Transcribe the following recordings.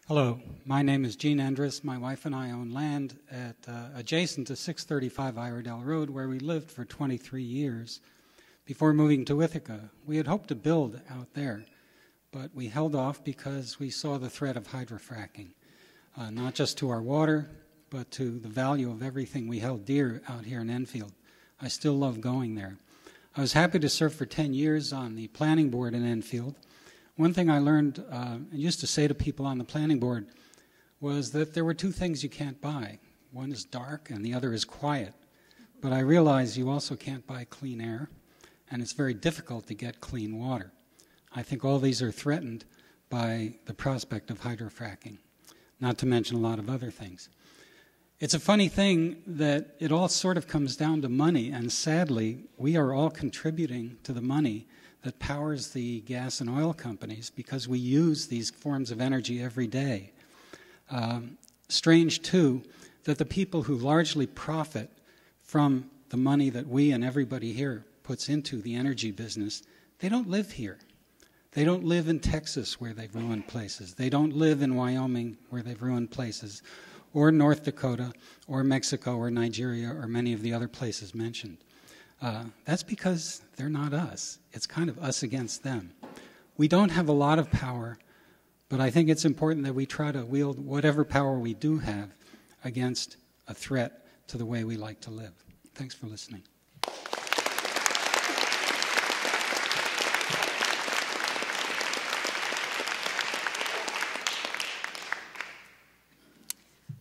Hello, my name is Gene Endres. My wife and I own land adjacent to 635 Iredell Road, where we lived for 23 years before moving to Ithaca. We had hoped to build out there, but we held off because we saw the threat of hydrofracking, not just to our water, but to the value of everything we held dear out here in Enfield. I still love going there. I was happy to serve for 10 years on the planning board in Enfield. One thing I learned and used to say to people on the planning board was that there were two things you can't buy. One is dark and the other is quiet. But I realized you also can't buy clean air, and it's very difficult to get clean water. I think all these are threatened by the prospect of hydrofracking, not to mention a lot of other things. It's a funny thing that it all sort of comes down to money, and sadly, we are all contributing to the money that powers the gas and oil companies because we use these forms of energy every day. Strange, too, that the people who largely profit from the money that we and everybody here puts into the energy business, they don't live here. They don't live in Texas, where they've ruined places. They don't live in Wyoming, where they've ruined places, or North Dakota, or Mexico, or Nigeria, or many of the other places mentioned. That's because they're not us. It's kind of us against them. We don't have a lot of power, but I think it's important that we try to wield whatever power we do have against a threat to the way we like to live. Thanks for listening.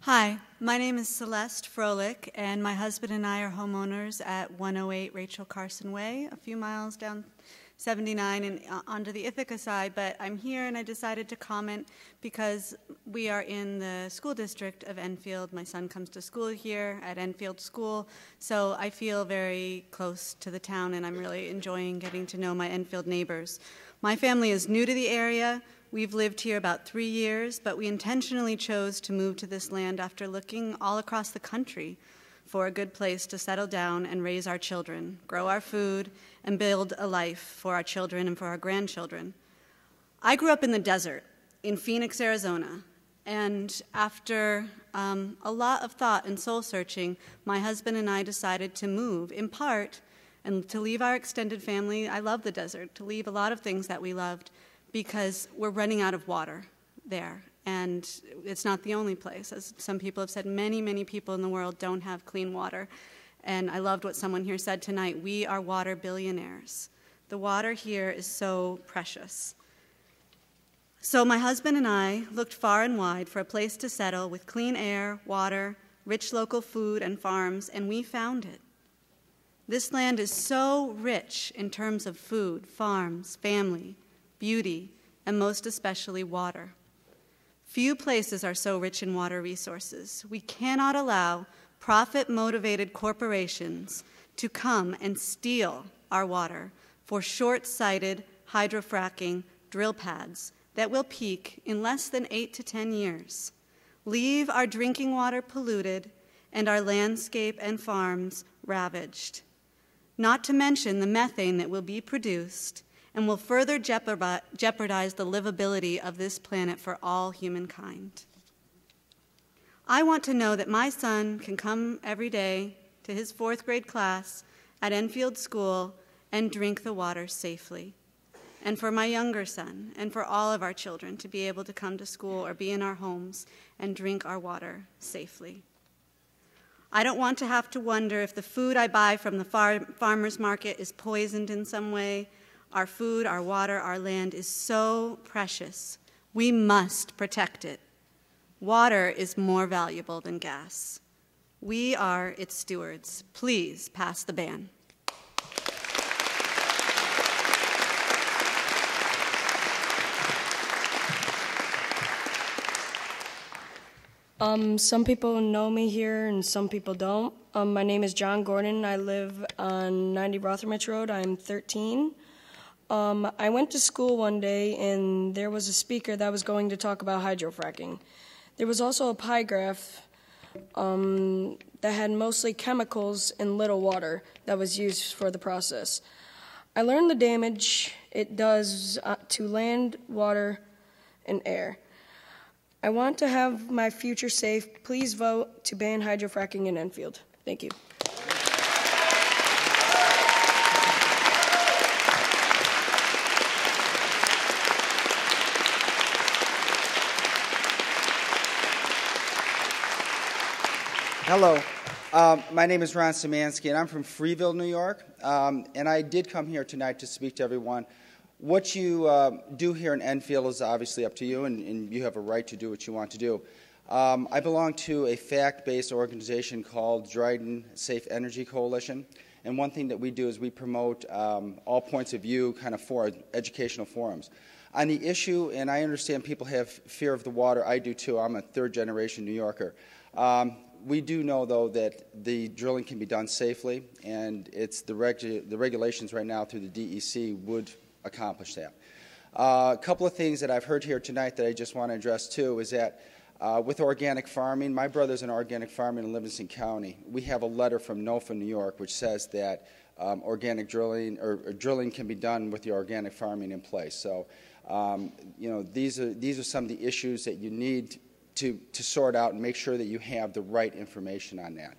Hi, my name is Celeste Frolic, and my husband and I are homeowners at 108 Rachel Carson Way, a few miles down 79 and onto the Ithaca side, but I'm here and I decided to comment because we are in the school district of Enfield. My son comes to school here at Enfield School, so I feel very close to the town and I'm really enjoying getting to know my Enfield neighbors. My family is new to the area. We've lived here about 3 years, but we intentionally chose to move to this land after looking all across the country for a good place to settle down and raise our children, grow our food, and build a life for our children and for our grandchildren. I grew up in the desert in Phoenix, Arizona, and after a lot of thought and soul-searching, my husband and I decided to move, in part, and to leave our extended family. I love the desert, to leave a lot of things that we loved, because we're running out of water there. And it's not the only place. As some people have said, many, many people in the world don't have clean water. And I loved what someone here said tonight. We are water billionaires. The water here is so precious. So my husband and I looked far and wide for a place to settle with clean air, water, rich local food, and farms, and we found it. This land is so rich in terms of food, farms, family, beauty, and most especially water. Few places are so rich in water resources. We cannot allow profit-motivated corporations to come and steal our water for short-sighted hydrofracking drill pads that will peak in less than 8 to 10 years, leave our drinking water polluted and our landscape and farms ravaged. Not to mention the methane that will be produced and will further jeopardize the livability of this planet for all humankind. I want to know that my son can come every day to his 4th grade class at Enfield School and drink the water safely. And for my younger son, and for all of our children to be able to come to school or be in our homes and drink our water safely. I don't want to have to wonder if the food I buy from the farmer's market is poisoned in some way. Our food, our water, our land is so precious. We must protect it. Water is more valuable than gas. We are its stewards. Please pass the ban. Some people know me here and some people don't. My name is John Gordon. I live on 90 Rothermich Road. I'm 13. I went to school one day and there was a speaker that was going to talk about hydrofracking. There was also a pie graph that had mostly chemicals and little water that was used for the process. I learned the damage it does to land, water, and air. I want to have my future safe. Please vote to ban hydrofracking in Enfield. Thank you. Hello. My name is Ron Szymanski, and I'm from Freeville, New York. And I did come here tonight to speak to everyone. What you do here in Enfield is obviously up to you, and you have a right to do what you want to do. I belong to a fact-based organization called Dryden Safe Energy Coalition. And one thing that we do is we promote all points of view kind of for educational forums. On the issue, and I understand people have fear of the water. I do too. I'm a third-generation New Yorker. We do know, though, that the drilling can be done safely, and it's the regulations right now through the DEC would accomplish that. A couple of things that I've heard here tonight that I just want to address, too, is that with organic farming, my brother's an organic farmer in Livingston County. We have a letter from NOFA, New York, which says that organic drilling or drilling can be done with the organic farming in place. So, you know, these are some of the issues that you need to sort out and make sure that you have the right information on that.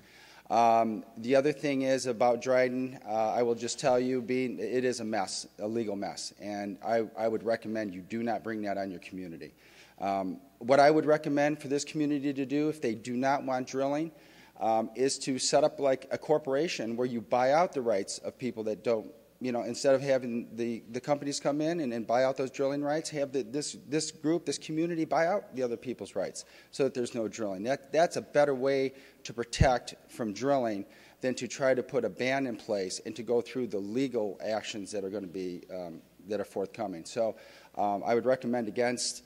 The other thing is about Dryden, I will just tell you, it is a mess, a legal mess, and I would recommend you do not bring that on your community. What I would recommend for this community to do, if they do not want drilling, is to set up like a corporation where you buy out the rights of people that don't, you know, instead of having the companies come in and buy out those drilling rights, have this group, this community buy out the other people's rights so that there's no drilling. That's a better way to protect from drilling than to try to put a ban in place and to go through the legal actions that are going to be that are forthcoming. So I would recommend against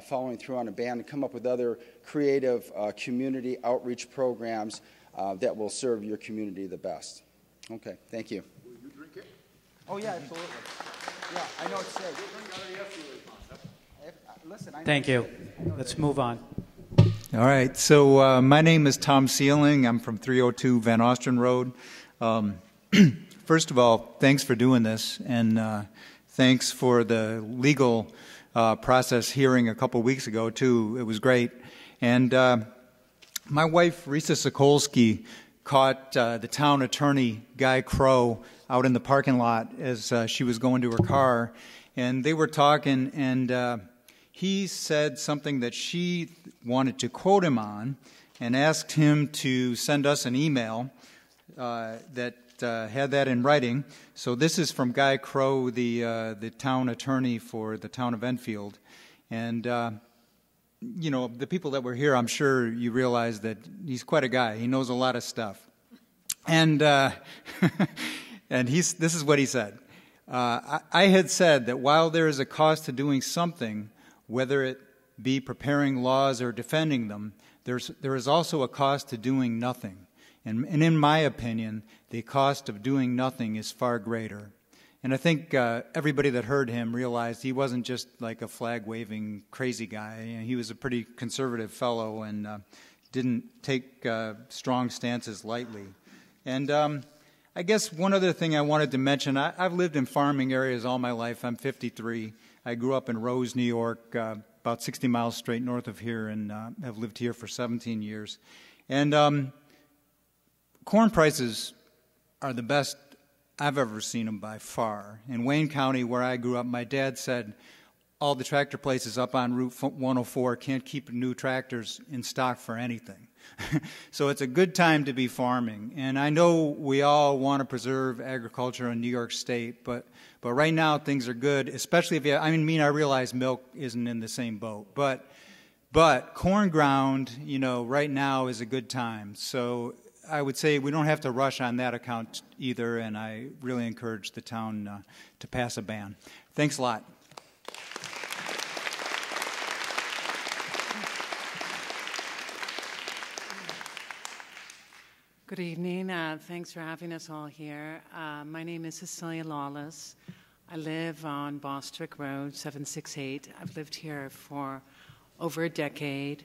following through on a ban and come up with other creative community outreach programs that will serve your community the best. Okay, thank you. Oh, yeah, absolutely. Yeah, I know it's safe. Listen, Thank you. Let's move on. All right. So my name is Tom Sealing. I'm from 302 Van Osten Road. First of all, thanks for doing this, and thanks for the legal process hearing a couple weeks ago, too. It was great. And my wife, Risa Sokolsky, caught the town attorney, Guy Krogh, out in the parking lot as she was going to her car, and they were talking, and he said something that she wanted to quote him on and asked him to send us an email that had that in writing. So this is from Guy Krogh, the town attorney for the town of Enfield. And, you know, the people that were here, I'm sure you realize that he's quite a guy. He knows a lot of stuff. And and this is what he said. I had said that while there is a cost to doing something, whether it be preparing laws or defending them, there is also a cost to doing nothing. And in my opinion, the cost of doing nothing is far greater. And I think everybody that heard him realized he wasn't just like a flag-waving crazy guy. He was a pretty conservative fellow and didn't take strong stances lightly. And I guess one other thing I wanted to mention, I've lived in farming areas all my life. I'm 53. I grew up in Rose, New York, about 60 miles straight north of here, and have lived here for 17 years. And corn prices are the best I've ever seen them by far. In Wayne County, where I grew up, my dad said all the tractor places up on Route 104 can't keep new tractors in stock for anything. So it's a good time to be farming. And I know we all want to preserve agriculture in New York State, but right now things are good, especially if you, I realize milk isn't in the same boat, but corn ground, you know, right now is a good time. So I would say we don't have to rush on that account either, and I really encourage the town to pass a ban. Thanks a lot. Good evening. Thanks for having us all here. My name is Cecilia Lawless. I live on Bostwick Road, 768. I've lived here for over a decade.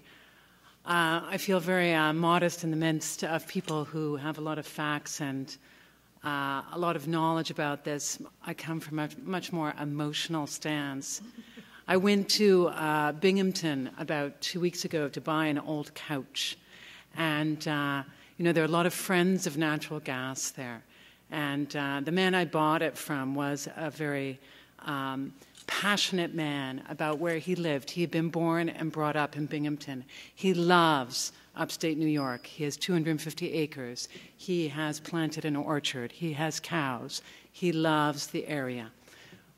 I feel very modest in the midst of people who have a lot of facts and a lot of knowledge about this. I come from a much more emotional stance. I went to Binghamton about 2 weeks ago to buy an old couch. And, there are a lot of friends of natural gas there. And the man I bought it from was a very passionate man about where he lived. He had been born and brought up in Binghamton. He loves upstate New York. He has 250 acres. He has planted an orchard. He has cows. He loves the area.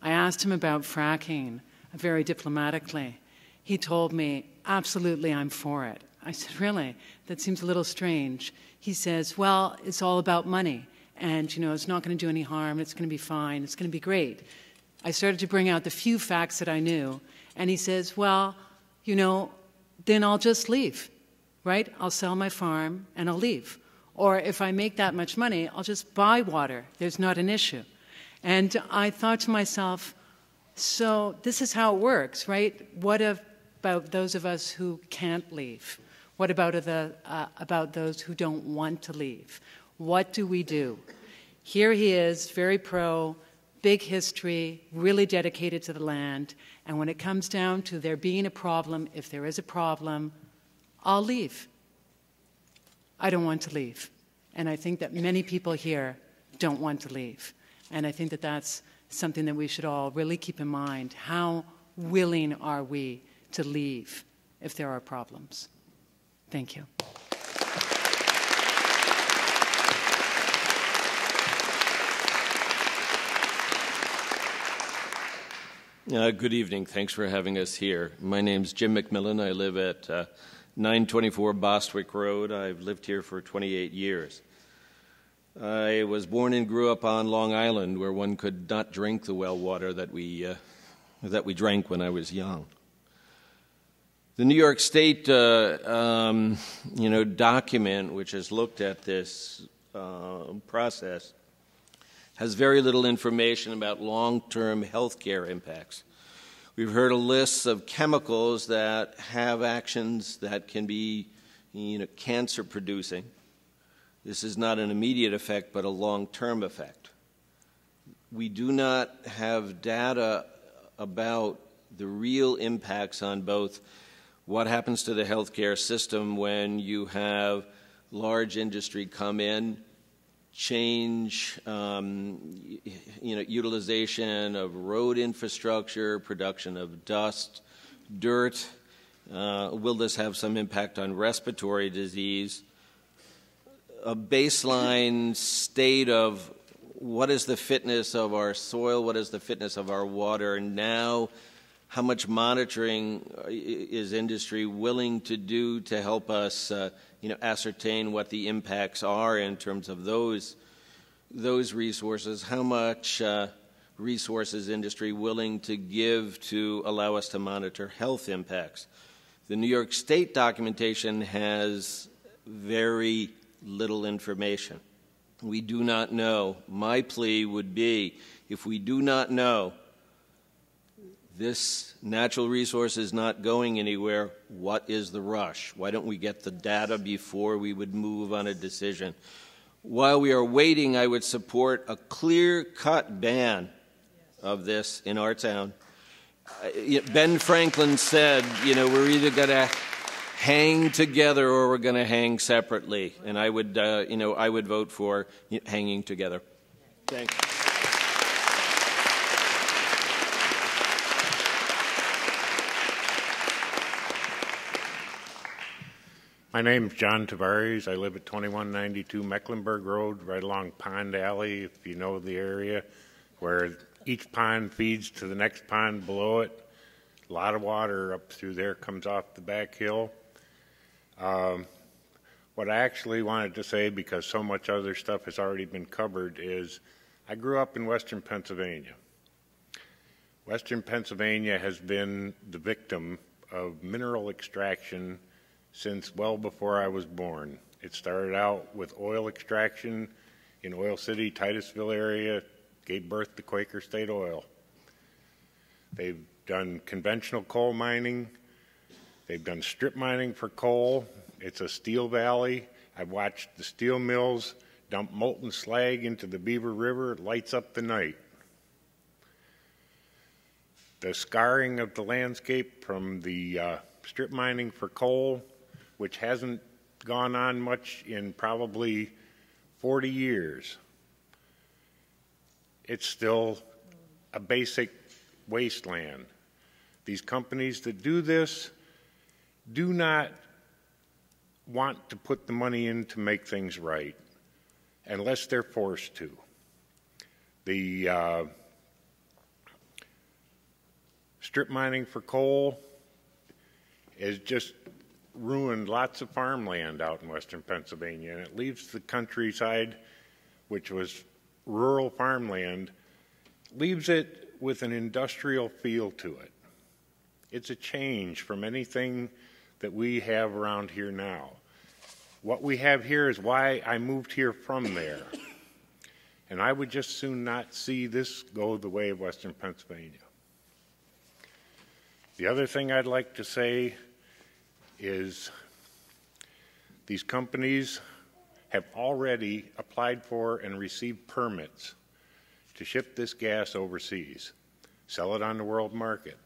I asked him about fracking very diplomatically. He told me, absolutely, I'm for it. I said, really? That seems a little strange. He says, well, it's all about money. And, it's not going to do any harm. It's going to be fine. It's going to be great. I started to bring out the few facts that I knew. And he says, well, then I'll just leave, right? I'll sell my farm and I'll leave. Or if I make that much money, I'll just buy water. There's not an issue. And I thought to myself, so this is how it works, right? What about those of us who can't leave? What about those who don't want to leave? What do we do? Here he is, very pro, big history, really dedicated to the land. And when it comes down to there being a problem, if there is a problem, I'll leave. I don't want to leave. And I think that many people here don't want to leave. And I think that that's something that we should all really keep in mind. How willing are we to leave if there are problems? Thank you. Good evening. Thanks for having us here. My name's Jim McMillan. I live at 924 Bostwick Road. I've lived here for 28 years. I was born and grew up on Long Island, where one could not drink the well water that we drank when I was young. The New York State, document, which has looked at this process, has very little information about long-term health care impacts. We've heard a list of chemicals that have actions that can be, cancer-producing. This is not an immediate effect, but a long-term effect. We do not have data about the real impacts on both what happens to the healthcare system when you have large industry come in, change, utilization of road infrastructure, production of dust, dirt. Will this have some impact on respiratory disease? A baseline state of what is the fitness of our soil, what is the fitness of our water, and now how much monitoring is industry willing to do to help us ascertain what the impacts are in terms of those resources, how much resources industry willing to give to allow us to monitor health impacts. The New York State documentation has very little information. We do not know. My plea would be, if we do not know this natural resource is not going anywhere, what is the rush? Why don't we get the data before we would move on a decision? While we are waiting, I would support a clear-cut ban of this in our town. Ben Franklin said, we're either going to hang together or we're going to hang separately. And I would, I would vote for hanging together. Thanks. My name's John Tavares. I live at 2192 Mecklenburg Road, right along Pond Alley, if you know the area, where each pond feeds to the next pond below it. A lot of water up through there comes off the back hill. What I actually wanted to say, because so much other stuff has already been covered, is I grew up in Western Pennsylvania. Western Pennsylvania has been the victim of mineral extraction since well before I was born. It started out with oil extraction in Oil City, Titusville area, gave birth to Quaker State Oil. They've done conventional coal mining. They've done strip mining for coal. It's a steel valley. I've watched the steel mills dump molten slag into the Beaver River. It lights up the night. the scarring of the landscape from the strip mining for coal, which hasn't gone on much in probably 40 years. It's still a basic wasteland. These companies that do this do not want to put the money in to make things right unless they're forced to. The strip mining for coal has just ruined lots of farmland out in western Pennsylvania, and it leaves the countryside, which was rural farmland, leaves it with an industrial feel to it. It's a change from anything that we have around here now. What we have here is why I moved here from there. And I would just soon not see this go the way of western Pennsylvania. The other thing I'd like to say is these companies have already applied for and received permits to ship this gas overseas, sell it on the world market.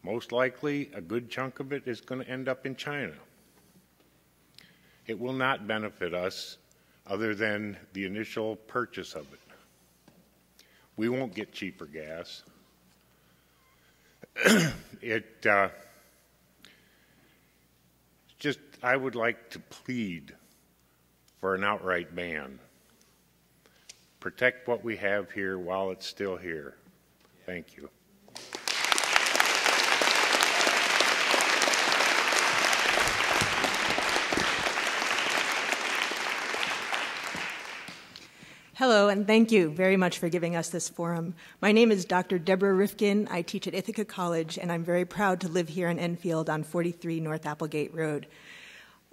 Most likely, a good chunk of it is going to end up in China. It will not benefit us other than the initial purchase of it. We won't get cheaper gas. I would like to plead for an outright ban. Protect what we have here while it's still here. Thank you. Hello, and thank you very much for giving us this forum. My name is Dr. Debra Rifkin. I teach at Ithaca College, and I'm very proud to live here in Enfield on 43 North Applegate Road.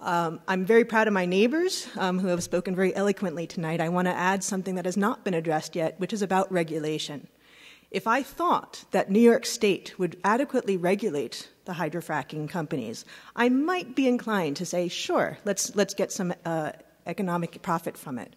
I'm very proud of my neighbors who have spoken very eloquently tonight. I want to add something that has not been addressed yet, which is about regulation. If I thought that New York State would adequately regulate the hydrofracking companies, I might be inclined to say, sure, let's get some economic profit from it.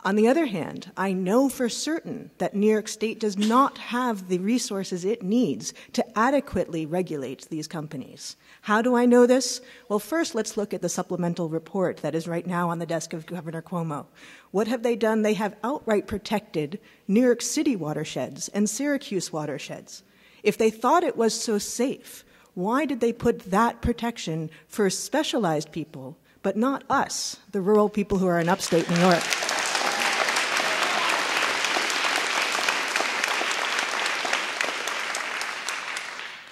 On the other hand, I know for certain that New York State does not have the resources it needs to adequately regulate these companies. How do I know this? Well, first, let's look at the supplemental report that is right now on the desk of Governor Cuomo. What have they done? They have outright protected New York City watersheds and Syracuse watersheds. If they thought it was so safe, why did they put that protection for specialized people, but not us, the rural people who are in upstate New York?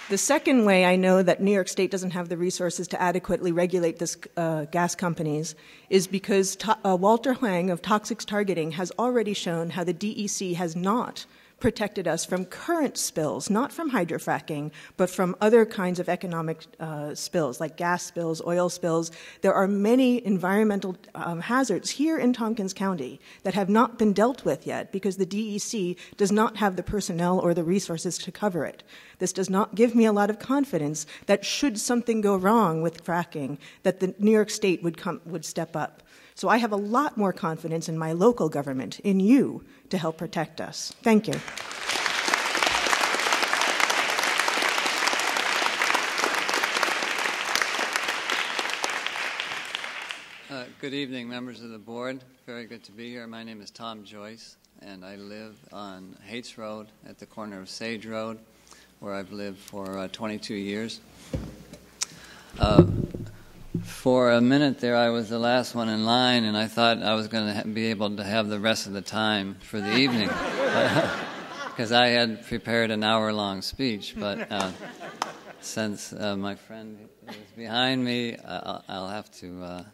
The second way I know that New York State doesn't have the resources to adequately regulate this gas companies is because Walter Huang of Toxics Targeting has already shown how the DEC has not protected us from current spills, not from hydrofracking, but from other kinds of economic spills, like gas spills, oil spills. There are many environmental hazards here in Tompkins County that have not been dealt with yet because the DEC does not have the personnel or the resources to cover it. This does not give me a lot of confidence that should something go wrong with fracking, that the New York State would step up. So I have a lot more confidence in my local government, in you, to help protect us. Thank you. Good evening, members of the board. Very good to be here. My name is Tom Joyce, and I live on Hates Road at the corner of Sage Road, where I've lived for 22 years. For a minute there, I was the last one in line, and I thought I was going to be able to have the rest of the time for the evening, because I had prepared an hour-long speech. But since my friend is behind me, I'll have to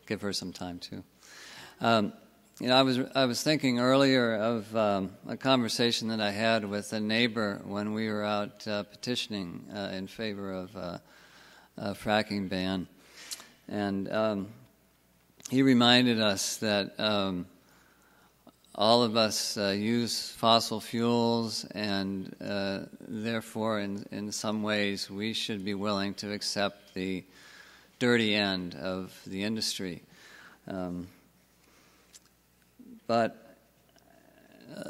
give her some time too. I was thinking earlier of a conversation that I had with a neighbor when we were out petitioning in favor of a fracking ban, and he reminded us that all of us use fossil fuels, and therefore, in some ways, we should be willing to accept the dirty end of the industry. But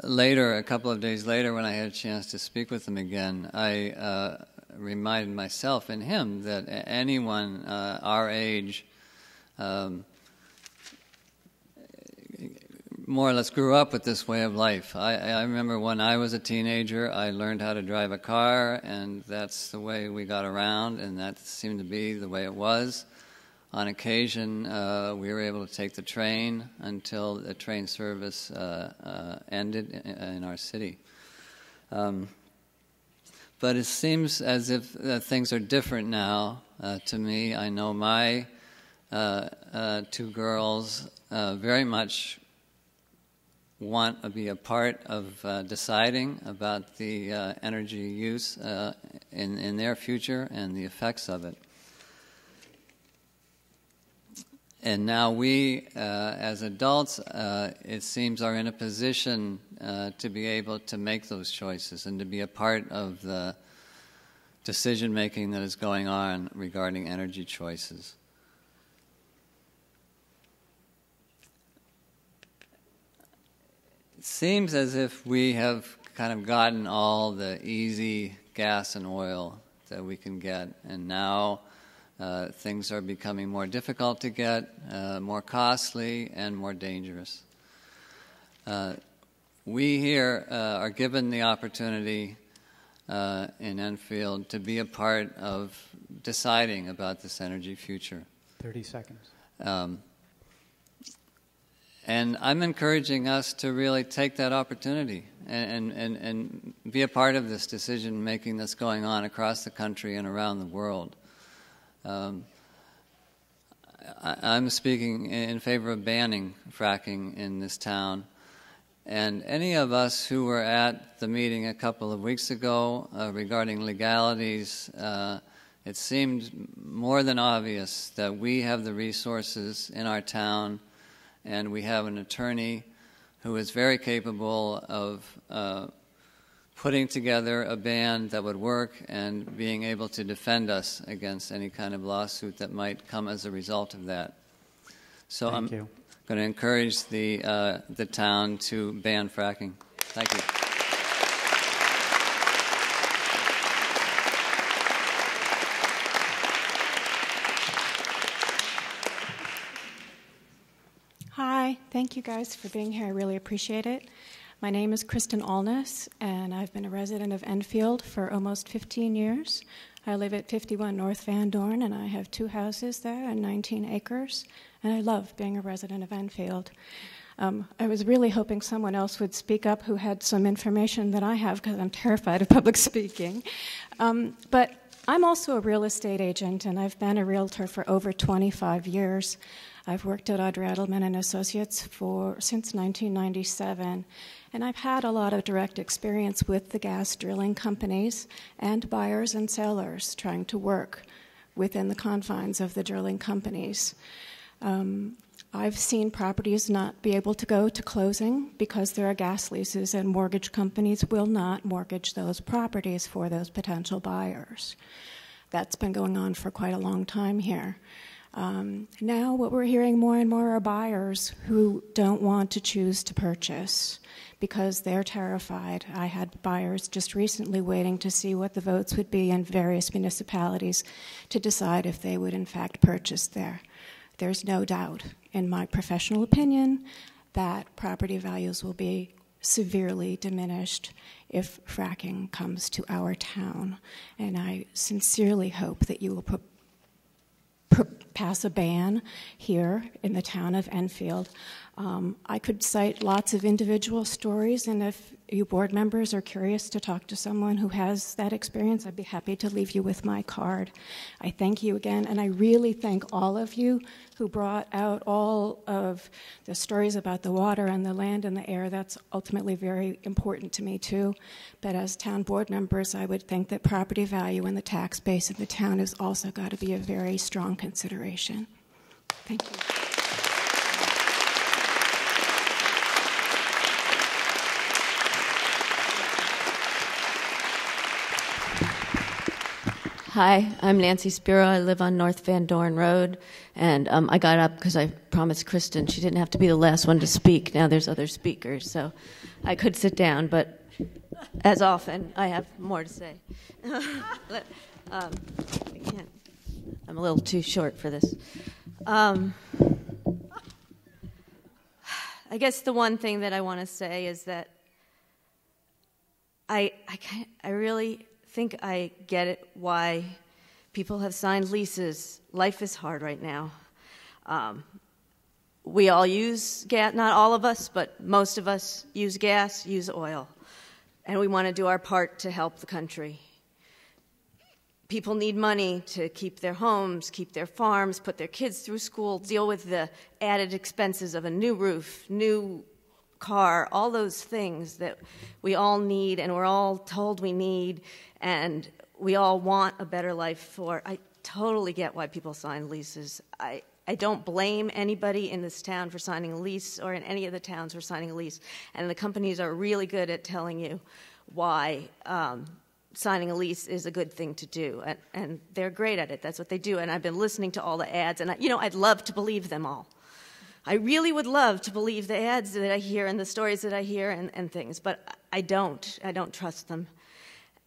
later, a couple of days later, when I had a chance to speak with him again, I reminded myself and him that anyone our age more or less grew up with this way of life. I remember when I was a teenager, I learned how to drive a car, and that's the way we got around, and that seemed to be the way it was. On occasion, we were able to take the train until the train service ended in our city. But it seems as if things are different now. To me, I know my two girls very much want to be a part of deciding about the energy use in their future and the effects of it. And now we, as adults, it seems, are in a position to be able to make those choices and to be a part of the decision-making that is going on regarding energy choices. It seems as if we have kind of gotten all the easy gas and oil that we can get, and now things are becoming more difficult to get, more costly, and more dangerous. We here are given the opportunity in Enfield to be a part of deciding about this energy future. 30 seconds. And I'm encouraging us to really take that opportunity and be a part of this decision-making that's going on across the country and around the world. I'm speaking in favor of banning fracking in this town. And any of us who were at the meeting a couple of weeks ago regarding legalities, it seemed more than obvious that we have the resources in our town, and we have an attorney who is very capable of putting together a ban that would work and being able to defend us against any kind of lawsuit that might come as a result of that. So I'm going to encourage the town to ban fracking. Thank you. Hi, thank you guys for being here. I really appreciate it. My name is Kristin Alness, and I've been a resident of Enfield for almost 15 years. I live at 51 North Van Dorn, and I have 2 houses there and 19 acres, and I love being a resident of Enfield. I was really hoping someone else would speak up who had some information that I have, because I'm terrified of public speaking. But I'm also a real estate agent, and I've been a realtor for over 25 years. I've worked at Audrey Edelman & Associates since 1997, and I've had a lot of direct experience with the gas drilling companies and buyers and sellers trying to work within the confines of the drilling companies. I've seen properties not be able to go to closing because there are gas leases, and mortgage companies will not mortgage those properties for those potential buyers. That's been going on for quite a long time here. Now what we're hearing more and more are buyers who don't want to choose to purchase because they're terrified. I had buyers just recently waiting to see what the votes would be in various municipalities to decide if they would in fact purchase there. There's no doubt, in my professional opinion, that property values will be severely diminished if fracking comes to our town. And I sincerely hope that you will pass a ban here in the town of Enfield. I could cite lots of individual stories, and if you board members are curious to talk to someone who has that experience, I'd be happy to leave you with my card. I thank you again, and I really thank all of you who brought out all of the stories about the water and the land and the air. That's ultimately very important to me too. But as town board members, I would think that property value and the tax base of the town has also got to be a very strong consideration. Thank you. Hi, I'm Nancy Spiro. I live on North Van Dorn Road, and I got up because I promised Kristin she didn't have to be the last one to speak. Now there's other speakers, so I could sit down, but as often, I have more to say. I can't. I'm a little too short for this. I guess the one thing that I want to say is that I really think I get it why people have signed leases. Life is hard right now. We all use gas, not all of us, but most of us use gas, use oil, and we want to do our part to help the country. People need money to keep their homes, keep their farms, put their kids through school, deal with the added expenses of a new roof, new car, all those things that we all need and we're all told we need and we all want a better life for. I totally get why people sign leases. I don't blame anybody in this town for signing a lease or in any of the towns for signing a lease. And the companies are really good at telling you why signing a lease is a good thing to do. And they're great at it. That's what they do. And I've been listening to all the ads. And, I'd love to believe them all. I really would love to believe the ads that I hear and the stories that I hear and things. But I don't. I don't trust them.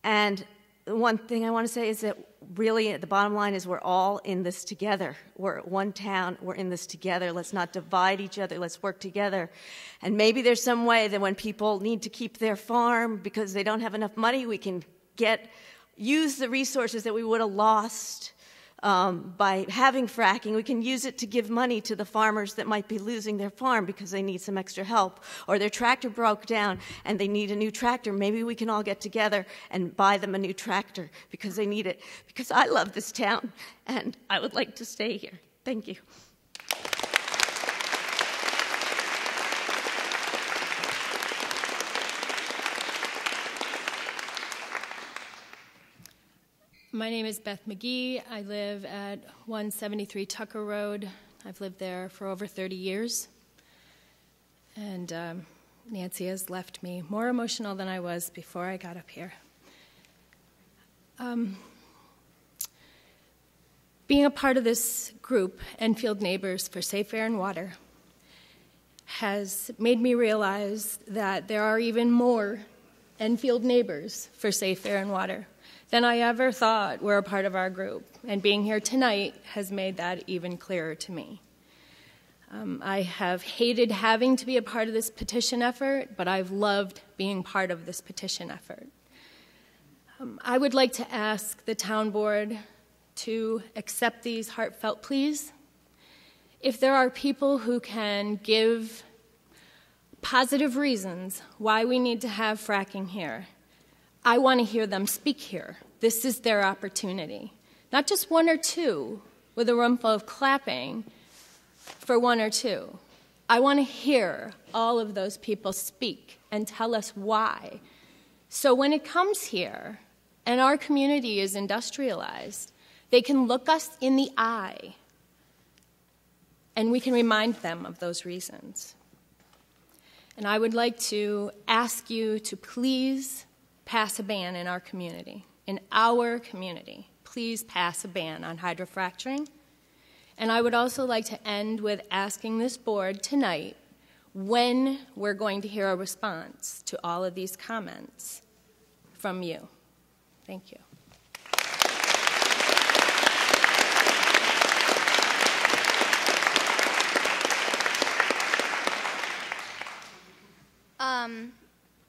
And one thing I want to say is that really the bottom line is we're all in this together. We're one town. We're in this together. Let's not divide each other. Let's work together. And maybe there's some way that when people need to keep their farm because they don't have enough money, we can use the resources that we would have lost by having fracking. We can use it to give money to the farmers that might be losing their farm because they need some extra help, or their tractor broke down and they need a new tractor. Maybe we can all get together and buy them a new tractor because they need it. Because I love this town and I would like to stay here. Thank you. My name is Beth McGee. I live at 173 Tucker Road. I've lived there for over 30 years. And Nancy has left me more emotional than I was before I got up here. Being a part of this group, Enfield Neighbors for Safe Air and Water, has made me realize that there are even more Enfield Neighbors for Safe Air and Water than I ever thought were a part of our group. And being here tonight has made that even clearer to me. I have hated having to be a part of this petition effort, but I've loved being part of this petition effort. I would like to ask the town board to accept these heartfelt pleas. If there are people who can give positive reasons why we need to have fracking here, I want to hear them speak here. This is their opportunity. Not just one or two with a room full of clapping for one or two. I want to hear all of those people speak and tell us why. So when it comes here and our community is industrialized, they can look us in the eye and we can remind them of those reasons. And I would like to ask you to please pass a ban in our community. In our community, please pass a ban on hydrofracking. And I would also like to end with asking this board tonight when we're going to hear a response to all of these comments from you. Thank you.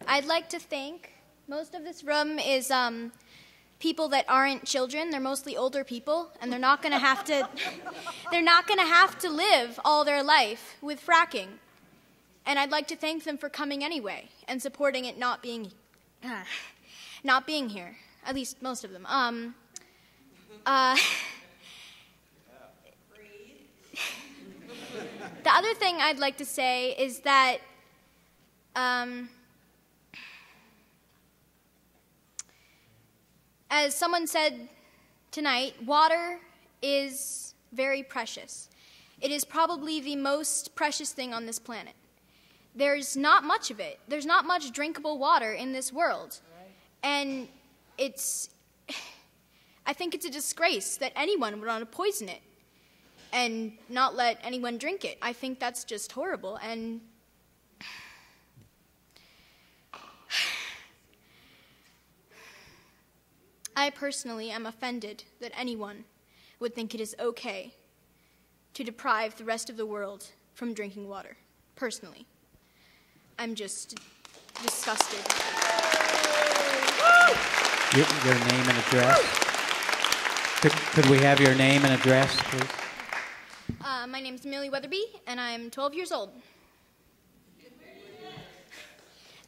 I'd like to thank, most of this room is people that aren't children. They're mostly older people, and they're not going to have to live all their life with fracking. And I'd like to thank them for coming anyway and supporting it not being here. At least most of them. The other thing I'd like to say is that as someone said tonight, water is very precious. It is probably the most precious thing on this planet. There's not much of it. There's not much drinkable water in this world. And I think it's a disgrace that anyone would want to poison it and not let anyone drink it. I think that's just horrible. And I personally am offended that anyone would think it is okay to deprive the rest of the world from drinking water. Personally, I'm just disgusted. Your name and address? Could we have your name and address, please? My name's Millie Weatherby, and I'm 12 years old.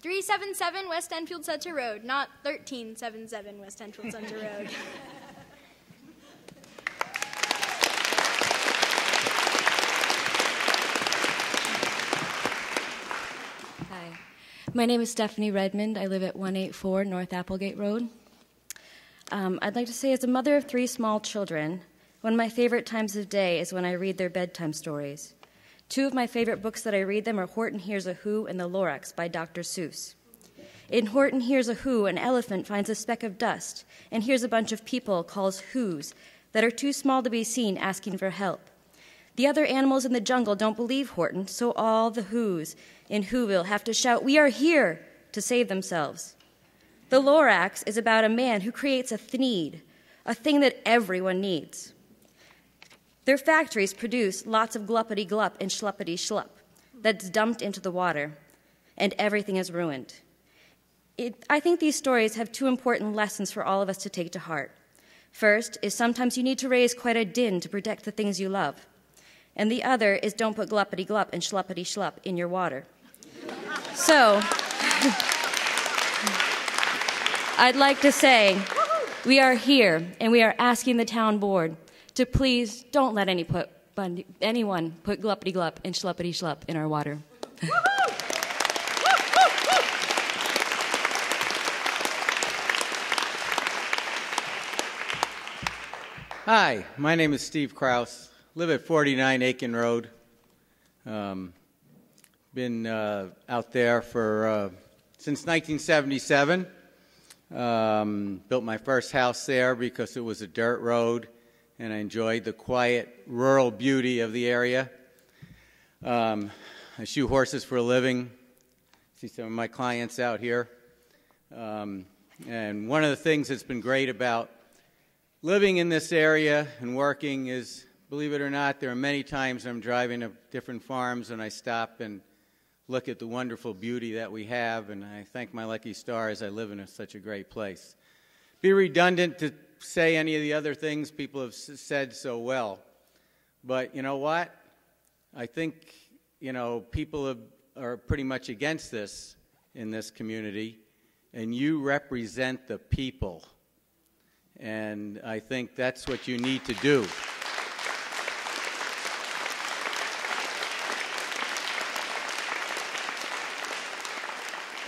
377 West Enfield Center Road, not 1377 West Enfield Center Road. Hi. My name is Stephanie Redmond. I live at 184 North Applegate Road. I'd like to say, as a mother of 3 small children, one of my favorite times of day is when I read their bedtime stories. 2 of my favorite books that I read them are Horton Hears a Who and The Lorax by Dr. Seuss. In Horton Hears a Who, an elephant finds a speck of dust and hears a bunch of people, calls who's, that are too small to be seen, asking for help. The other animals in the jungle don't believe Horton, so all the who's in Whoville have to shout, "We are here," to save themselves. The Lorax is about a man who creates a thneed, a thing that everyone needs. Their factories produce lots of gluppity-glup and schluppity-schlupp that's dumped into the water, and everything is ruined. I think these stories have 2 important lessons for all of us to take to heart. First is sometimes you need to raise quite a din to protect the things you love. And the other is don't put gluppity-glup and schluppity-schlupp in your water. So, I'd like to say, we are here, and we are asking the town board to please don't let anyone put gluppity-glup and schluppity-schlupp in our water. Hi, my name is Steve Krause. Live at 49 Aiken Road. Been out there for since 1977. Built my first house there because it was a dirt road, and I enjoyed the quiet, rural beauty of the area. I shoe horses for a living. See some of my clients out here. And one of the things that's been great about living in this area and working is, believe it or not, there are many times I'm driving to different farms and I stop and look at the wonderful beauty that we have, and I thank my lucky stars I live in such a great place. Be redundant to say any of the other things people have said so well, but you know what? I think, people are pretty much against this in this community, and you represent the people. And I think that's what you need to do.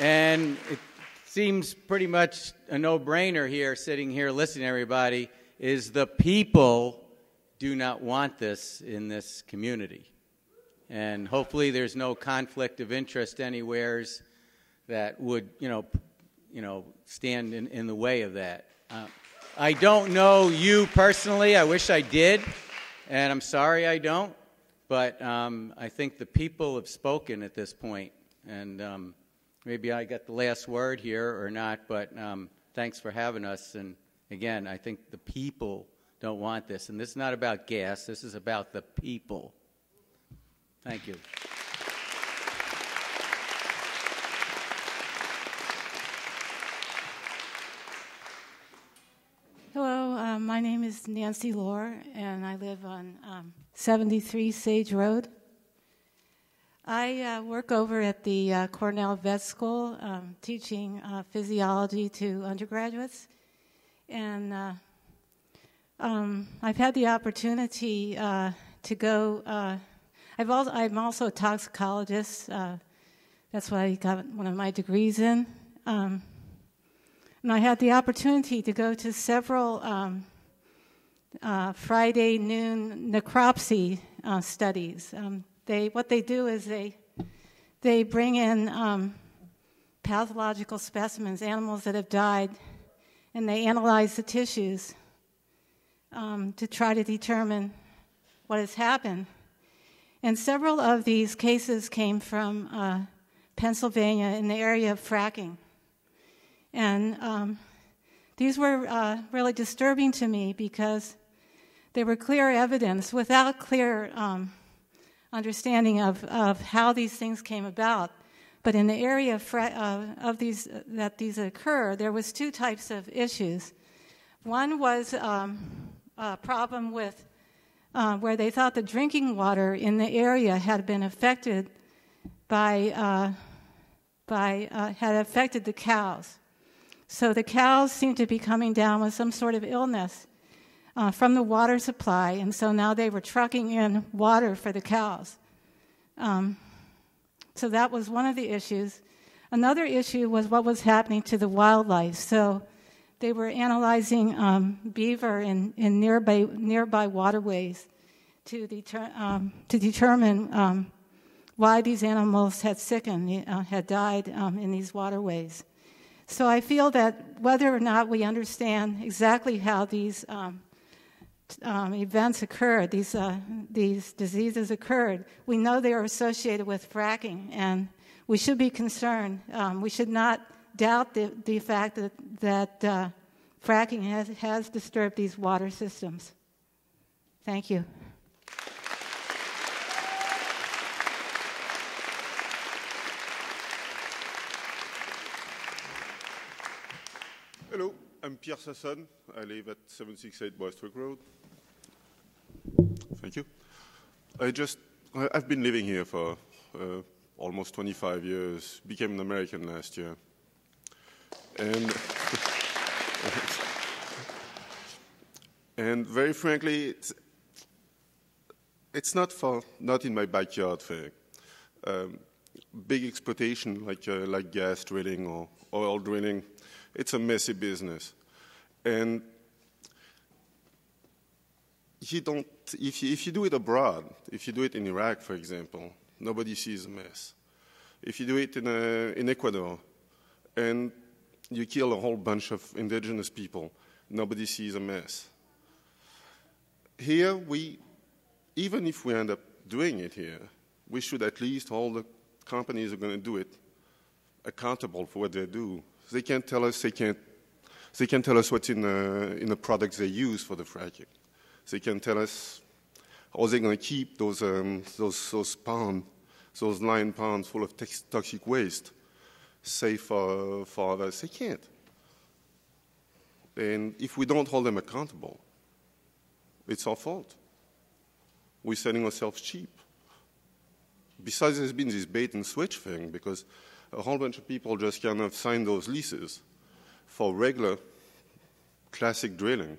And it seems pretty much a no-brainer here, sitting here listening to everybody, is the people do not want this in this community. And hopefully there's no conflict of interest anywheres that would, stand in the way of that. I don't know you personally. I wish I did, and I'm sorry I don't. But I think the people have spoken at this point, and maybe I got the last word here or not, but thanks for having us. And again, I think the people don't want this. And this is not about gas. This is about the people. Thank you. Hello, my name is Nancy Lohr, and I live on 73 Sage Road. I work over at the Cornell Vet School teaching physiology to undergraduates, and I've had the opportunity to go. I'm also a toxicologist. That's what I got one of my degrees in. And I had the opportunity to go to several Friday noon necropsy studies. What they do is they bring in pathological specimens, animals that have died, and they analyze the tissues. to try to determine what has happened. And several of these cases came from Pennsylvania in the area of fracking. And these were really disturbing to me because they were clear evidence without clear understanding of how these things came about. But in the area of these occur, there was two types of issues. One was a problem with where they thought the drinking water in the area had been affected had affected the cows. So the cows seemed to be coming down with some sort of illness from the water supply, and so now they were trucking in water for the cows. So that was one of the issues. Another issue was what was happening to the wildlife. So they were analyzing beaver in nearby waterways to determine why these animals had sickened, had died in these waterways. So I feel that whether or not we understand exactly how these events occurred, these diseases occurred, we know they are associated with fracking, and we should be concerned. We should not doubt the fact that fracking has disturbed these water systems. Thank you. Hello, I'm Pierre Sasson. I live at 768 Bostwick Road. Thank you. I've been living here for almost 25 years, became an American last year. And, and very frankly, it's not in my backyard thing. Big exploitation like gas drilling or oil drilling, it's a messy business. And if you do it abroad, if you do it in Iraq, for example, nobody sees a mess. If you do it in Ecuador and you kill a whole bunch of indigenous people, nobody sees a mess. Here, even if we end up doing it here, we should at least hold the companies who are going to do it accountable for what they do. They can't tell us what's in the products they use for the fracking. They can tell us how they're going to keep those ponds, those 9 ponds full of toxic waste, safe for others. They can't. And if we don't hold them accountable, it's our fault. We're selling ourselves cheap. Besides, there's been this bait and switch thing because a whole bunch of people just kind of sign those leases for regular classic drilling.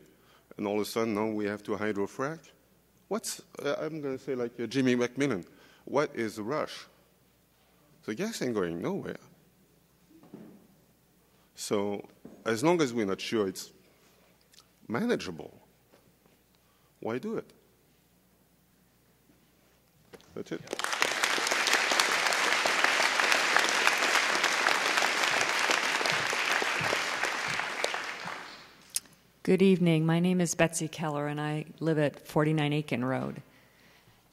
And all of a sudden, now we have to hydrofrack. I'm going to say like Jimmy McMillan, what is the rush? The gas ain't going nowhere. So as long as we're not sure it's manageable, why do it? That's it. Good evening. My name is Betsy Keller, and I live at 49 Aiken Road.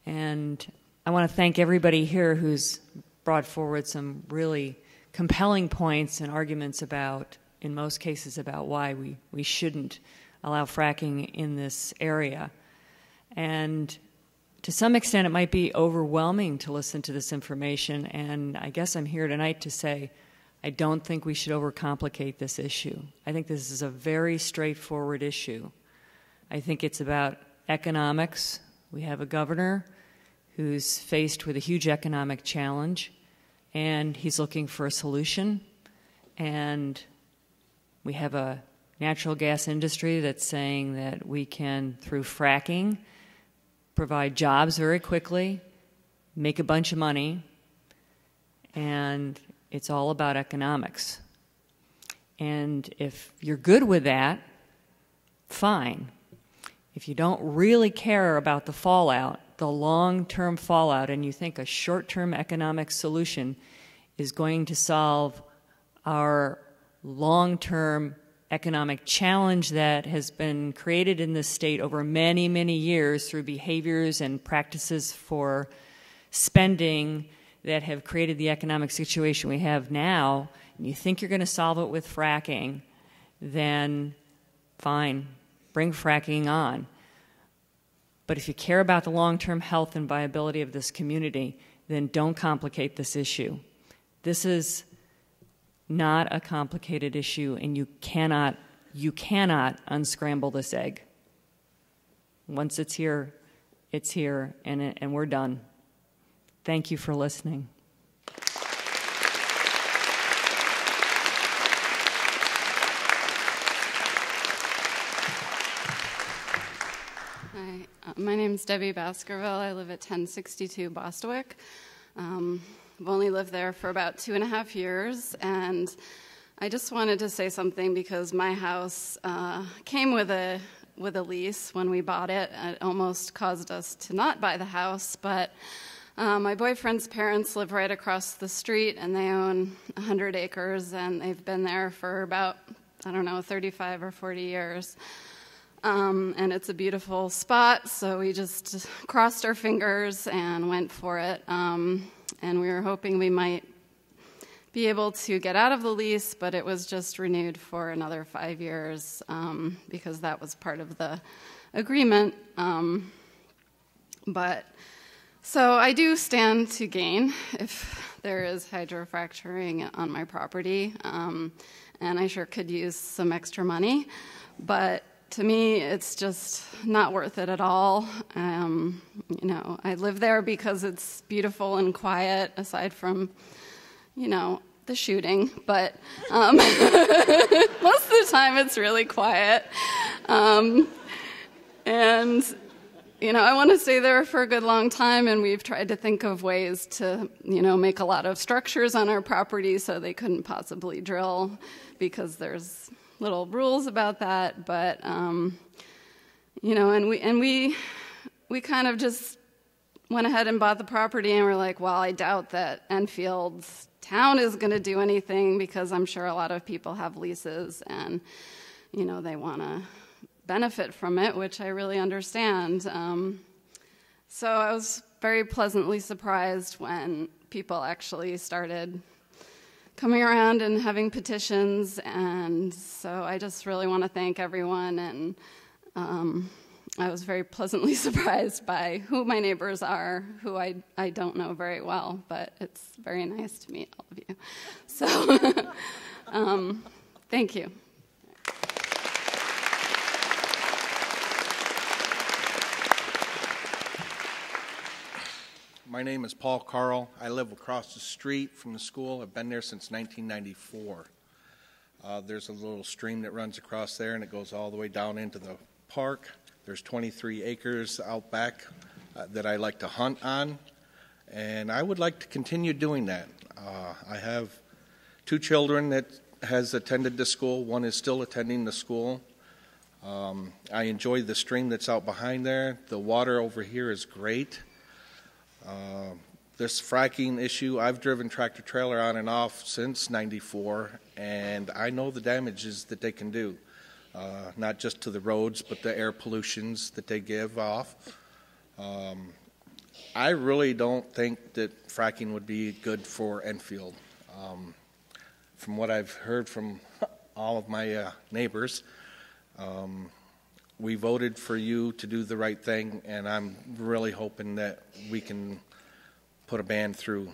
And I want to thank everybody here who's brought forward some really compelling points and arguments about, in most cases, about why we shouldn't allow fracking in this area. And to some extent, it might be overwhelming to listen to this information, and I guess I'm here tonight to say I don't think we should overcomplicate this issue. I think this is a very straightforward issue. I think it's about economics. We have a governor who's faced with a huge economic challenge, and he's looking for a solution. And we have a natural gas industry that's saying that we can, through fracking, provide jobs very quickly, make a bunch of money, and it's all about economics. And if you're good with that, fine. If you don't really care about the fallout, the long-term fallout, and you think a short-term economic solution is going to solve our long-term economic challenge that has been created in this state over many, many years through behaviors and practices for spending that have created the economic situation we have now, and you think you're going to solve it with fracking, then fine, bring fracking on. But if you care about the long-term health and viability of this community, then don't complicate this issue. This is not a complicated issue, and you cannot unscramble this egg. Once it's here, and we're done. Thank you for listening. Hi, my name is Debbie Baskerville. I live at 1062 Bostwick. I've only lived there for about 2.5 years, and I just wanted to say something because my house came with a lease when we bought it. It almost caused us to not buy the house, but my boyfriend's parents live right across the street, and they own 100 acres, and they've been there for about, 35 or 40 years. And it's a beautiful spot, so we just crossed our fingers and went for it. And we were hoping we might be able to get out of the lease, but it was just renewed for another 5 years because that was part of the agreement. So I do stand to gain if there is hydrofracturing on my property, and I sure could use some extra money, but to me, it's just not worth it at all. I live there because it's beautiful and quiet, aside from, the shooting. But most of the time, it's really quiet. I want to stay there for a good long time, and we've tried to think of ways to, make a lot of structures on our property so they couldn't possibly drill because there's little rules about that, but and we kind of just went ahead and bought the property, and we're like, well, I doubt that Enfield's town is going to do anything because I'm sure a lot of people have leases and they want to benefit from it, which I really understand. So I was very pleasantly surprised when people actually started coming around and having petitions, and so I just really want to thank everyone, and I was very pleasantly surprised by who my neighbors are, who I don't know very well, but it's very nice to meet all of you. So, thank you. My name is Paul Carl. I live across the street from the school. I've been there since 1994. There's a little stream that runs across there, and it goes all the way down into the park. There's 23 acres out back that I like to hunt on, and I would like to continue doing that. I have 2 children that has attended the school. One is still attending the school. I enjoy the stream that's out behind there. The water over here is great. This fracking issue, I've driven tractor trailer on and off since '94, and I know the damages that they can do, not just to the roads, but the air pollutions that they give off. I really don't think that fracking would be good for Enfield. From what I've heard from all of my neighbors, we voted for you to do the right thing, and I'm really hoping that we can put a ban through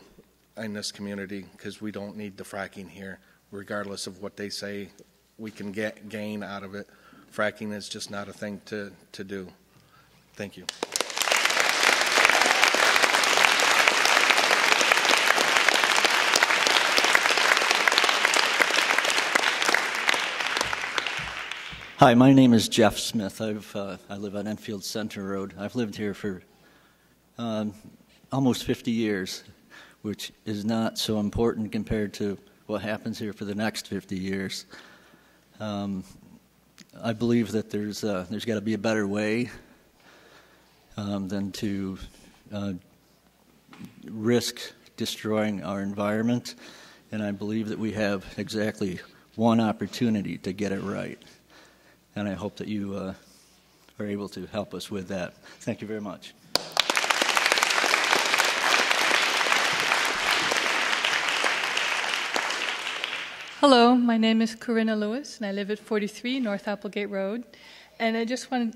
in this community because we don't need the fracking here, regardless of what they say we can gain out of it. Fracking is just not a thing to do. Thank you. Hi, my name is Jeff Smith. I live on Enfield Center Road. I've lived here for almost 50 years, which is not so important compared to what happens here for the next 50 years. I believe that there's got to be a better way than to risk destroying our environment, and I believe that we have exactly one opportunity to get it right. And I hope that you are able to help us with that. Thank you very much. Hello, my name is Karina Lewis, and I live at 43 North Applegate Road. And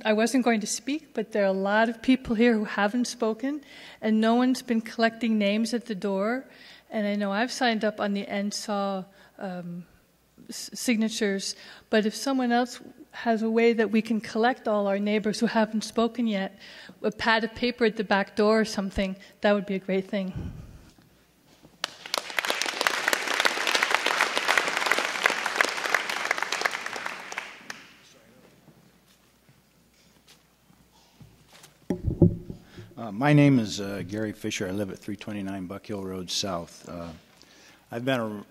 I wasn't going to speak, but there are a lot of people here who haven't spoken, and no one's been collecting names at the door. And I know I've signed up on the NSAW signatures, but if someone else has a way that we can collect all our neighbors who haven't spoken yet, a pad of paper at the back door or something, that would be a great thing. My name is Gary Fisher. I live at 329 Buck Hill Road South. I've been a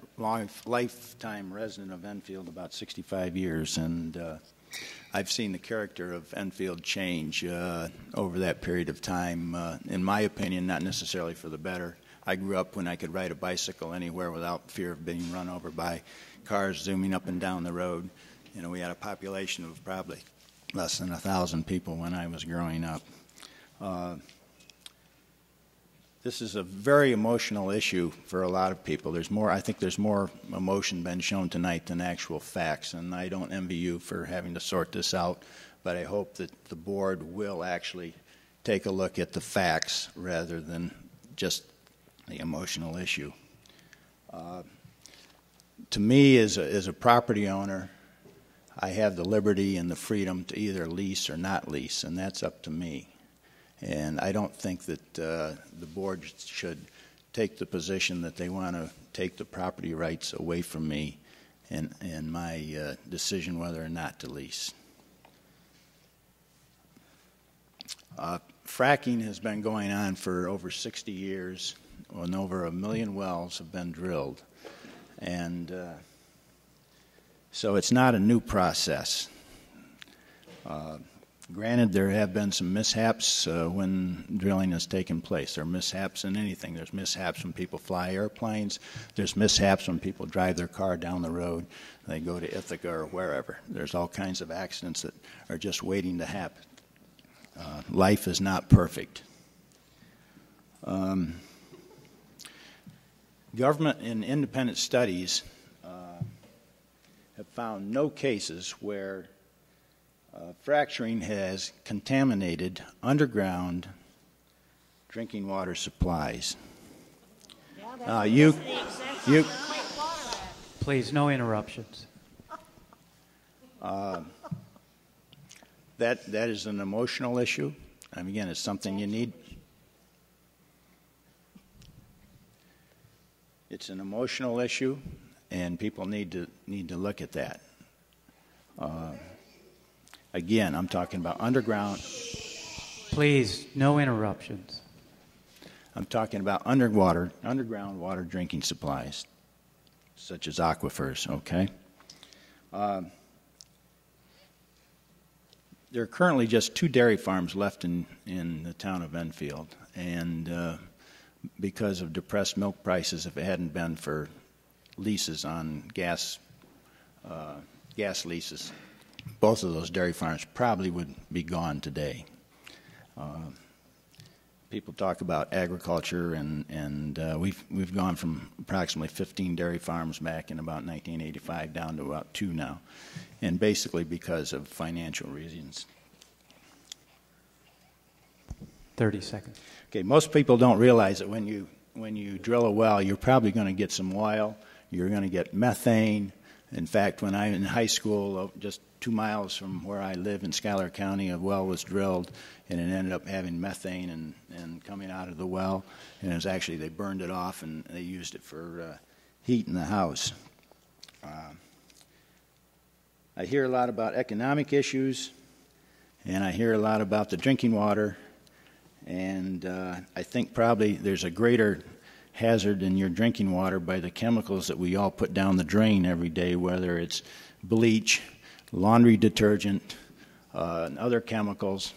lifetime resident of Enfield, about 65 years, and I've seen the character of Enfield change over that period of time. In my opinion, not necessarily for the better. I grew up when I could ride a bicycle anywhere without fear of being run over by cars zooming up and down the road. You know, we had a population of probably less than 1,000 people when I was growing up. This is a very emotional issue for a lot of people. I think there's more emotion been shown tonight than actual facts, and I don't envy you for having to sort this out, but I hope that the board will actually take a look at the facts rather than just the emotional issue. To me, as a property owner, I have the liberty and the freedom to either lease or not lease, and that's up to me. And I don't think that the board should take the position that they want to take the property rights away from me in my decision whether or not to lease. Fracking has been going on for over 60 years, and over 1 million wells have been drilled. And so it's not a new process. Granted, there have been some mishaps when drilling has taken place. There are mishaps in anything. There's mishaps when people fly airplanes. There's mishaps when people drive their car down the road. They go to Ithaca or wherever. There's all kinds of accidents that are just waiting to happen. Life is not perfect. Government and independent studies have found no cases where fracturing has contaminated underground drinking water supplies. Please, no interruptions. That is an emotional issue. And again, it's something you need. It's an emotional issue, and people need to look at that. Again, I'm talking about underground. Please, no interruptions. I'm talking about underground water drinking supplies, such as aquifers, okay? There are currently just 2 dairy farms left in the town of Enfield, and because of depressed milk prices, if it hadn't been for leases on gas leases, both of those dairy farms probably would be gone today. People talk about agriculture, and we've gone from approximately 15 dairy farms back in about 1985 down to about 2 now, and basically because of financial reasons. 30 seconds. Okay, most people don't realize that when you drill a well, you're probably going to get some oil, you're going to get methane. In fact, when I was in high school, just 2 miles from where I live in Schuyler County, a well was drilled, and it ended up having methane and coming out of the well. And it was actually, they burned it off, and they used it for heat in the house. I hear a lot about economic issues, and I hear a lot about the drinking water, and I think probably there's a greater hazard in your drinking water by the chemicals that we all put down the drain every day, whether it's bleach, laundry detergent, and other chemicals.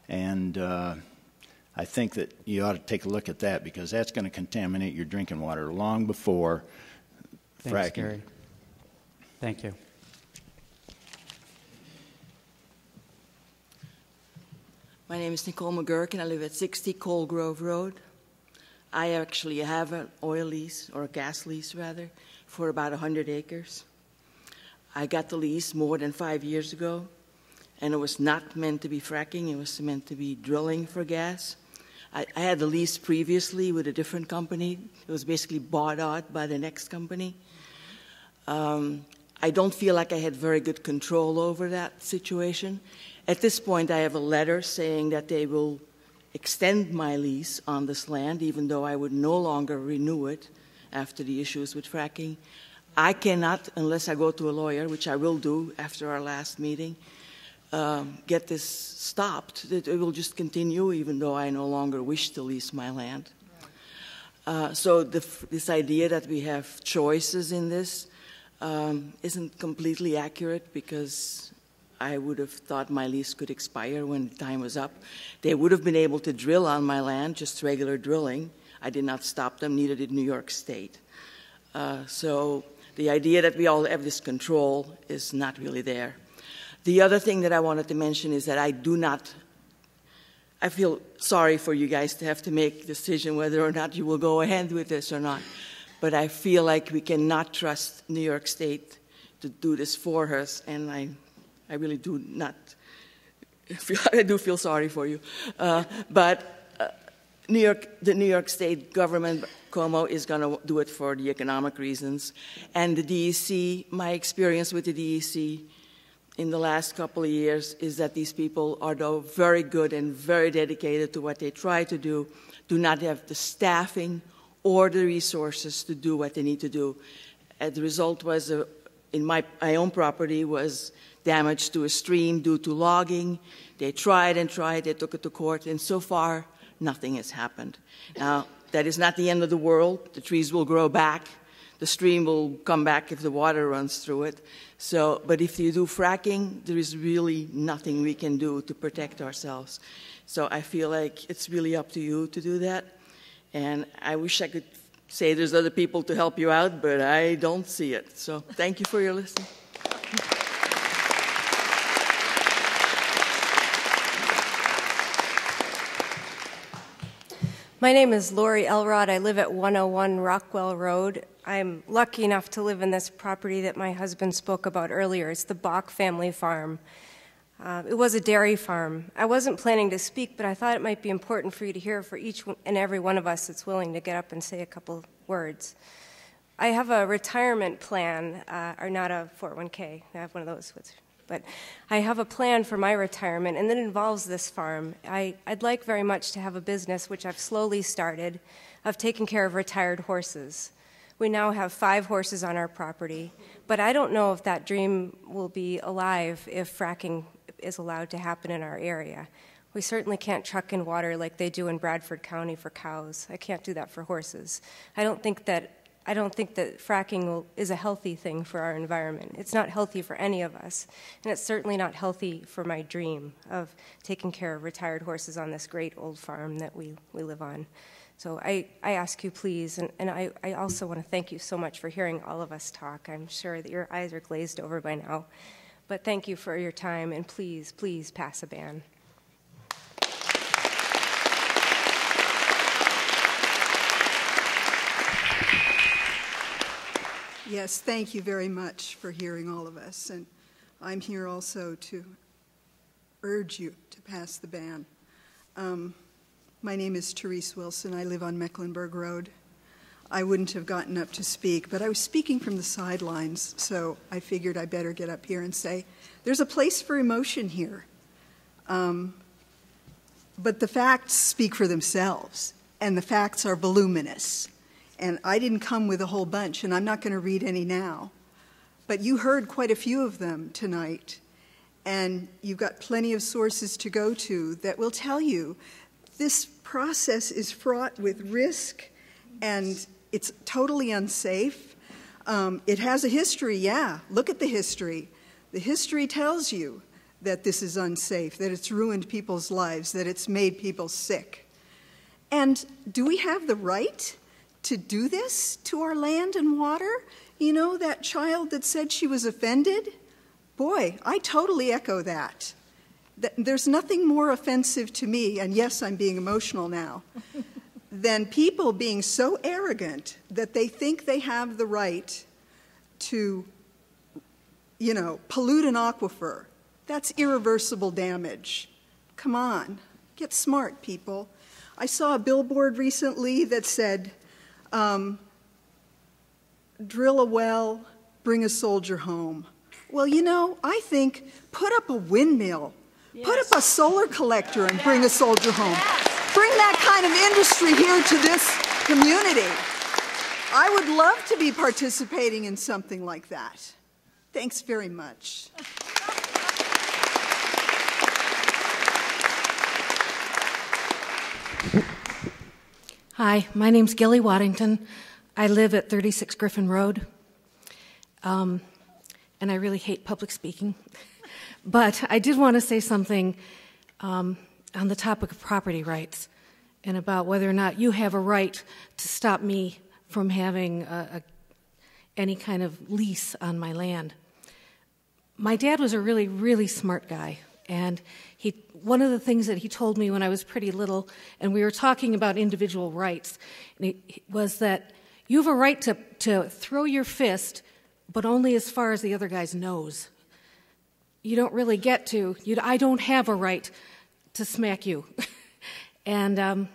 And I think that you ought to take a look at that, because that's going to contaminate your drinking water long before fracking. Gary. Thank you. My name is Nicole McGurk, and I live at 60 Coal Grove Road. I actually have an oil lease, or a gas lease rather, for about 100 acres. I got the lease more than 5 years ago, and it was not meant to be fracking. It was meant to be drilling for gas. I had the lease previously with a different company. It was basically bought out by the next company. I don't feel like I had very good control over that situation. At this point, I have a letter saying that they will extend my lease on this land, even though I would no longer renew it after the issues with fracking. I cannot, unless I go to a lawyer, which I will do after our last meeting, get this stopped. It will just continue, even though I no longer wish to lease my land. So this idea that we have choices in this isn't completely accurate, because I would have thought my lease could expire when the time was up. They would have been able to drill on my land, just regular drilling. I did not stop them, neither did New York State. So the idea that we all have this control is not really there. The other thing that I wanted to mention is that I feel sorry for you guys to have to make a decision whether or not you will go ahead with this or not. But I feel like we cannot trust New York State to do this for us, and I really do not I do feel sorry for you. But the New York State government, Cuomo, is going to do it for the economic reasons. And the DEC, my experience with the DEC in the last couple of years is that these people are though very good and very dedicated to what they try to do not have the staffing or the resources to do what they need to do. And the result was, in my own property, was damage to a stream due to logging. They tried and tried, they took it to court, and so far, nothing has happened. Now, that is not the end of the world. The trees will grow back. The stream will come back if the water runs through it. So, but if you do fracking, there is really nothing we can do to protect ourselves. So I feel like it's really up to you to do that. And I wish I could say there's other people to help you out, but I don't see it. So thank you for your listening. My name is Lori Elrod. I live at 101 Rockwell Road. I'm lucky enough to live in this property that my husband spoke about earlier. It's the Bach family farm. It was a dairy farm. I wasn't planning to speak, but I thought it might be important for you to hear for each and every one of us that's willing to get up and say a couple words. I have a retirement plan, or not a 401k. I have one of those. But I have a plan for my retirement, and that involves this farm. I'd like very much to have a business, which I've slowly started, of taking care of retired horses. We now have 5 horses on our property, but I don't know if that dream will be alive if fracking is allowed to happen in our area. We certainly can't truck in water like they do in Bradford County for cows. I can't do that for horses. I don't think that fracking is a healthy thing for our environment. It's not healthy for any of us, and it's certainly not healthy for my dream of taking care of retired horses on this great old farm that we live on. So I ask you, please, and I also want to thank you so much for hearing all of us talk. I'm sure that your eyes are glazed over by now, but thank you for your time, and please, please pass a ban. Yes, thank you very much for hearing all of us. And I'm here also to urge you to pass the ban. My name is Theresa Wilson. I live on Mecklenburg Road. I wouldn't have gotten up to speak, but I was speaking from the sidelines, so I figured I better get up here and say, there's a place for emotion here. But the facts speak for themselves, and the facts are voluminous. And I didn't come with a whole bunch, and I'm not going to read any now. But you heard quite a few of them tonight, and you've got plenty of sources to go to that will tell you this process is fraught with risk, and it's totally unsafe. It has a history, yeah. Look at the history. The history tells you that this is unsafe, that it's ruined people's lives, that it's made people sick. And do we have the right to do this to our land and water? You know, that child that said she was offended? Boy, I totally echo that. There's nothing more offensive to me, and yes, I'm being emotional now, than people being so arrogant that they think they have the right to, you know, pollute an aquifer. That's irreversible damage. Come on, get smart, people. I saw a billboard recently that said, drill a well, bring a soldier home. Well, you know, I think put up a windmill, put up a solar collector and bring a soldier home. Bring that kind of industry here to this community. I would love to be participating in something like that. Thanks very much. Hi, my name's Gilly Waddington. I live at 36 Griffin Road. And I really hate public speaking. But I did want to say something on the topic of property rights and about whether or not you have a right to stop me from having any kind of lease on my land. My dad was a really, really smart guy. And one of the things that he told me when I was pretty little, and we were talking about individual rights, was that you have a right to throw your fist, but only as far as the other guy's nose. You don't really get to, I don't have a right to smack you. And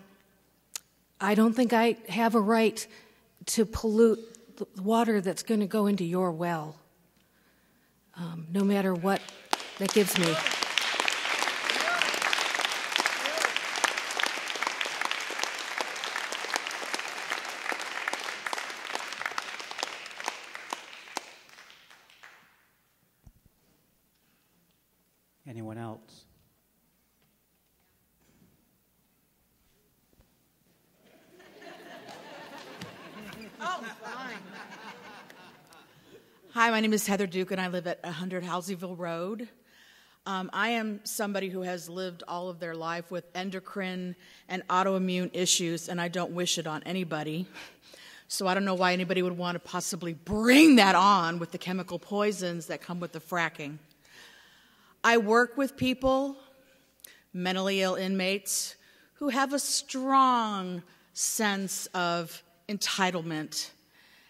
I don't think I have a right to pollute the water that's going to go into your well, no matter what that gives me. Anyone else? Oh, fine. Hi, my name is Heather Duke, and I live at 100 Halseyville Road. I am somebody who has lived all of their life with endocrine and autoimmune issues, and I don't wish it on anybody. So I don't know why anybody would want to possibly bring that on with the chemical poisons that come with the fracking. I work with people, mentally ill inmates, who have a strong sense of entitlement,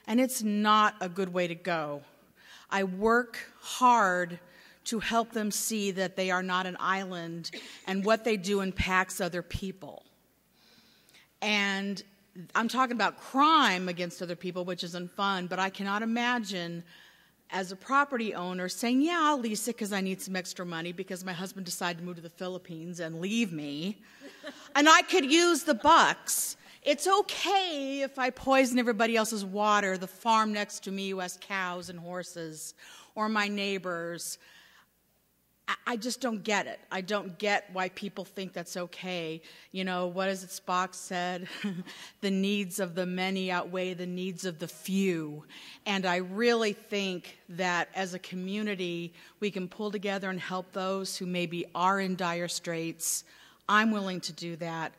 and it's not a good way to go. I work hard to help them see that they are not an island and what they do impacts other people. And I'm talking about crime against other people, which isn't fun, but I cannot imagine as a property owner saying, yeah, I'll lease it because I need some extra money because my husband decided to move to the Philippines and leave me. And I could use the bucks. It's okay if I poison everybody else's water, the farm next to me who has cows and horses, or my neighbors. I just don't get it. I don't get why people think that's okay. You know, what is it Spock said? The needs of the many outweigh the needs of the few. And I really think that as a community, we can pull together and help those who maybe are in dire straits. I'm willing to do that,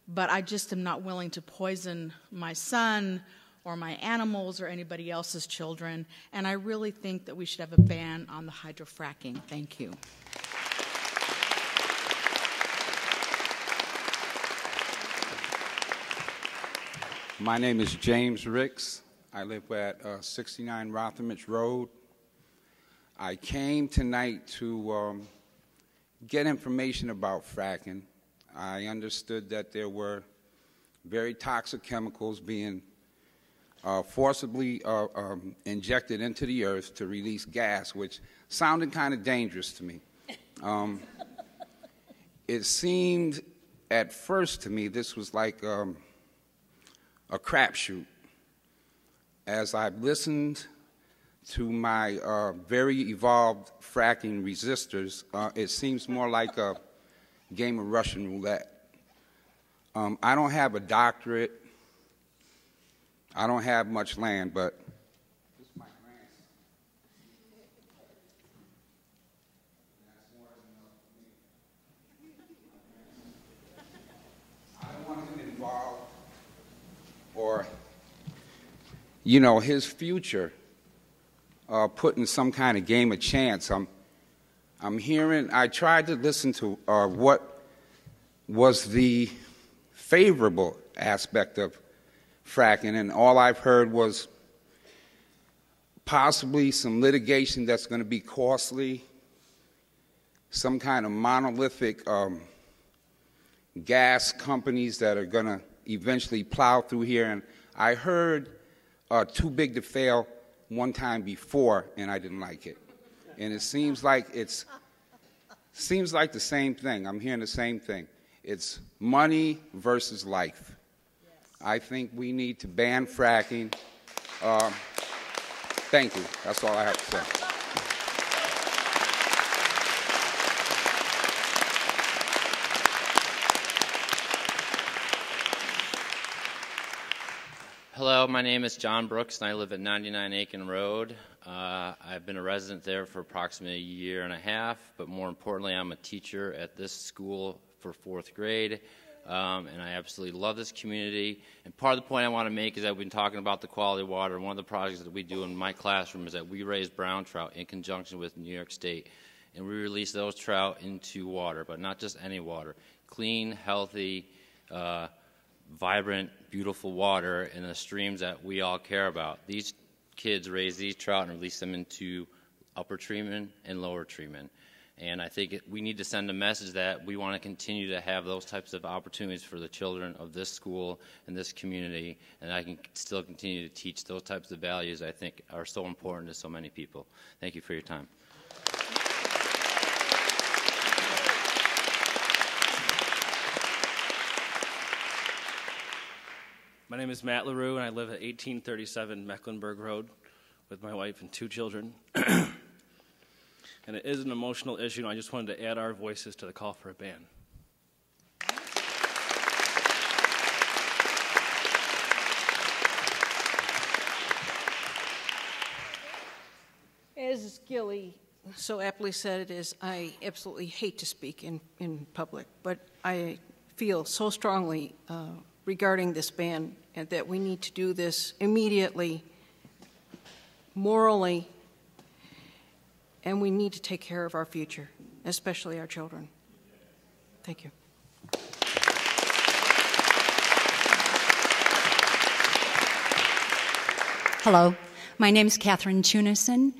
but I just am not willing to poison my son or my animals or anybody else's children, and I really think that we should have a ban on the hydrofracking. Thank you. My name is James Ricks. I live at 69 Rothermich Road. I came tonight to get information about fracking. I understood that there were very toxic chemicals being forcibly injected into the earth to release gas, which sounded kind of dangerous to me. It seemed at first to me this was like a crapshoot. As I've listened to my very evolved fracking resistors, it seems more like a game of Russian roulette. I don't have a doctorate. I don't have much land, but this is my grandson. That's more than enough for me. I don't want him involved or you know, his future put in some kind of game of chance. I'm hearing, I tried to listen to what was the favorable aspect of fracking, and all I've heard was possibly some litigation that's going to be costly, some kind of monolithic gas companies that are going to eventually plow through here. And I heard too big to fail one time before, and I didn't like it. And it seems like the same thing. I'm hearing the same thing. It's money versus life. Yes. I think we need to ban fracking. Thank you. That's all I have to say. Hello, my name is John Brooks, and I live at 99 Aiken Road. I've been a resident there for approximately a year and a half, but more importantly, I'm a teacher at this school for 4th grade, and I absolutely love this community. And part of the point I want to make is that we've been talking about the quality of water. One of the projects that we do in my classroom is that we raise brown trout in conjunction with New York State, and we release those trout into water, but not just any water. Clean, healthy, vibrant, beautiful water in the streams that we all care about. These kids raise these trout and release them into upper treatment and lower treatment. And I think we need to send a message that we want to continue to have those types of opportunities for the children of this school and this community, and I can still continue to teach those types of values I think are so important to so many people. Thank you for your time. My name is Matt LaRue, and I live at 1837 Mecklenburg Road with my wife and 2 children. And it is an emotional issue, and I just wanted to add our voices to the call for a ban. As Gilly so aptly said, I absolutely hate to speak in public, but I feel so strongly regarding this ban and that we need to do this immediately, morally, and we need to take care of our future, especially our children. Thank you. Hello, my name is Catherine Chunison,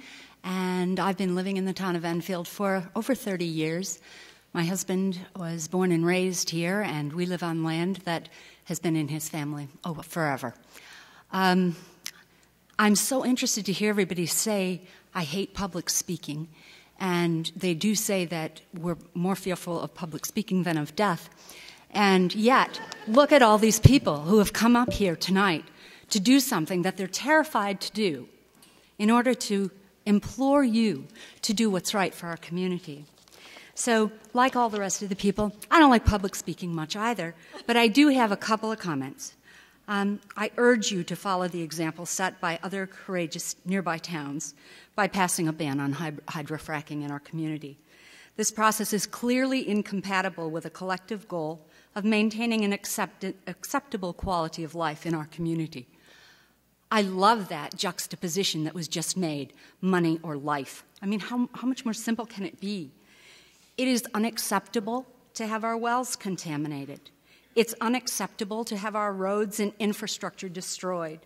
and I've been living in the town of Enfield for over 30 years. My husband was born and raised here, and we live on land that has been in his family forever. I'm so interested to hear everybody say, I hate public speaking, and they do say that we're more fearful of public speaking than of death. And yet, look at all these people who have come up here tonight to do something that they're terrified to do in order to implore you to do what's right for our community. So, like all the rest of the people, I don't like public speaking much either, but I do have a couple of comments. I urge you to follow the example set by other courageous nearby towns by passing a ban on hydrofracking in our community. This process is clearly incompatible with a collective goal of maintaining an acceptable quality of life in our community. I love that juxtaposition that was just made, money or life. I mean, how much more simple can it be? It is unacceptable to have our wells contaminated. It's unacceptable to have our roads and infrastructure destroyed.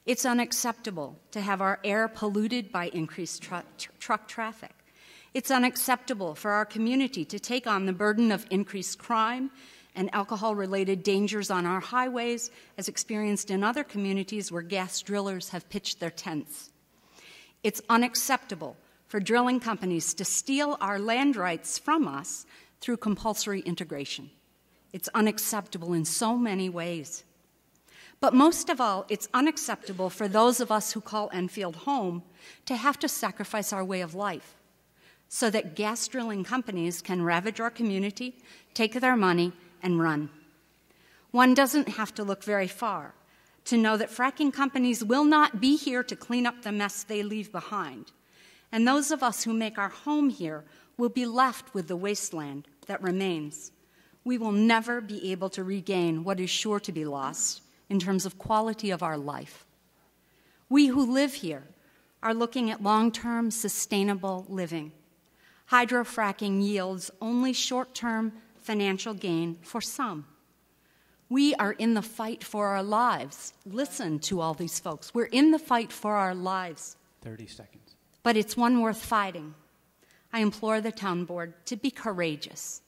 It's unacceptable to have our air polluted by increased truck traffic. It's unacceptable for our community to take on the burden of increased crime and alcohol-related dangers on our highways, as experienced in other communities where gas drillers have pitched their tents. It's unacceptable for drilling companies to steal our land rights from us through compulsory integration. It's unacceptable in so many ways. But most of all, it's unacceptable for those of us who call Enfield home to have to sacrifice our way of life so that gas drilling companies can ravage our community, take their money, and run. One doesn't have to look very far to know that fracking companies will not be here to clean up the mess they leave behind. And those of us who make our home here will be left with the wasteland that remains. We will never be able to regain what is sure to be lost in terms of quality of our life. We who live here are looking at long-term sustainable living. Hydrofracking yields only short-term financial gain for some. We are in the fight for our lives. Listen to all these folks. We're in the fight for our lives. 30 seconds. But it's one worth fighting. I implore the town board to be courageous.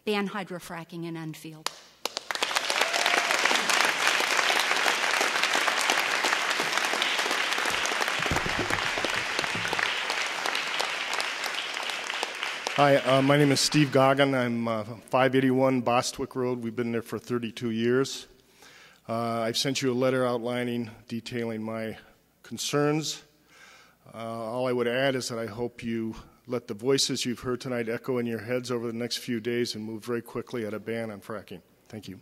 Ban hydrofracking in Enfield. Hi, my name is Steve Goggin. I'm 581 Bostwick Road. We've been there for 32 years. I've sent you a letter detailing my concerns. All I would add is that I hope you let the voices you've heard tonight echo in your heads over the next few days and move very quickly at a ban on fracking. Thank you.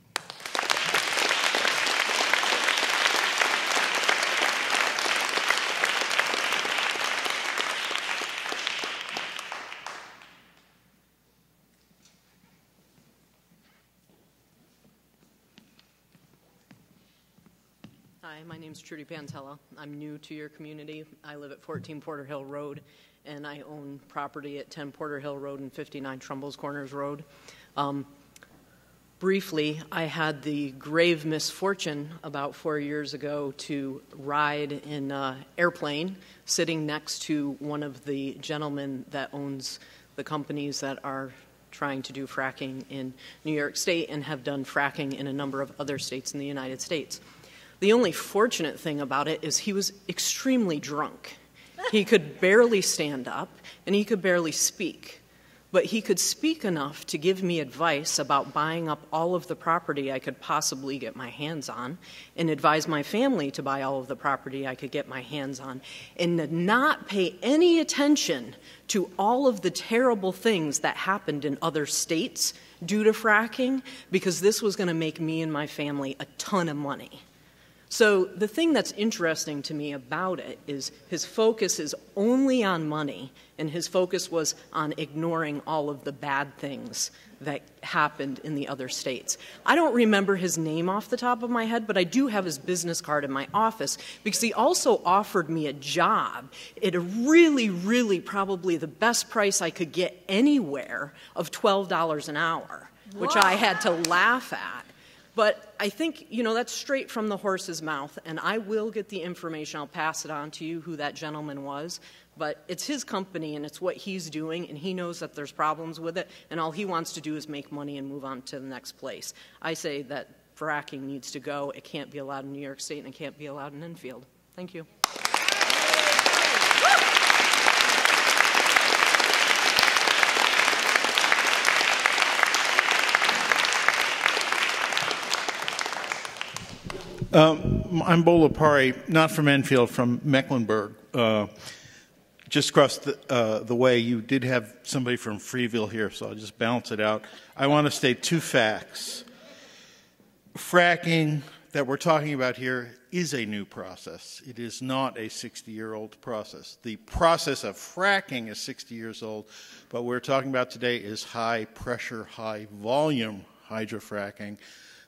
Hi, my name's Trudy Pantella. I'm new to your community. I live at 14 Porter Hill Road, and I own property at 10 Porter Hill Road and 59 Trumbull's Corners Road. Briefly, I had the grave misfortune about 4 years ago to ride in an airplane sitting next to one of the gentlemen that owns the companies that are trying to do fracking in New York State and have done fracking in a number of other states in the United States. The only fortunate thing about it is he was extremely drunk. He could barely stand up, and he could barely speak. But he could speak enough to give me advice about buying up all of the property I could possibly get my hands on, and advise my family to buy all of the property I could get my hands on, and to not pay any attention to all of the terrible things that happened in other states due to fracking, because this was going to make me and my family a ton of money. So the thing that's interesting to me about it is his focus is only on money, and his focus was on ignoring all of the bad things that happened in the other states. I don't remember his name off the top of my head, but I do have his business card in my office because he also offered me a job at a really, really probably the best price I could get anywhere of $12 an hour, which I had to laugh at. But I think, that's straight from the horse's mouth, and I will get the information. I'll pass it on to you who that gentleman was. But it's his company, and it's what he's doing, and he knows that there's problems with it, and all he wants to do is make money and move on to the next place. I say that fracking needs to go. It can't be allowed in New York State, and it can't be allowed in Enfield. Thank you. I'm Bo Lapari, not from Enfield, from Mecklenburg. Just across the way, you did have somebody from Freeville here, so I'll just balance it out. I want to state two facts. Fracking that we're talking about here is a new process. It is not a 60-year-old process. The process of fracking is 60 years old, but what we're talking about today is high-pressure, high-volume hydrofracking,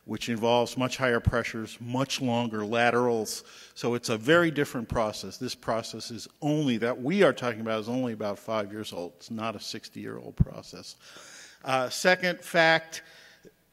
which involves much higher pressures, much longer laterals. So it's a very different process. This process is only, that we are talking about, is only about 5 years old. It's not a 60-year-old process. Second fact,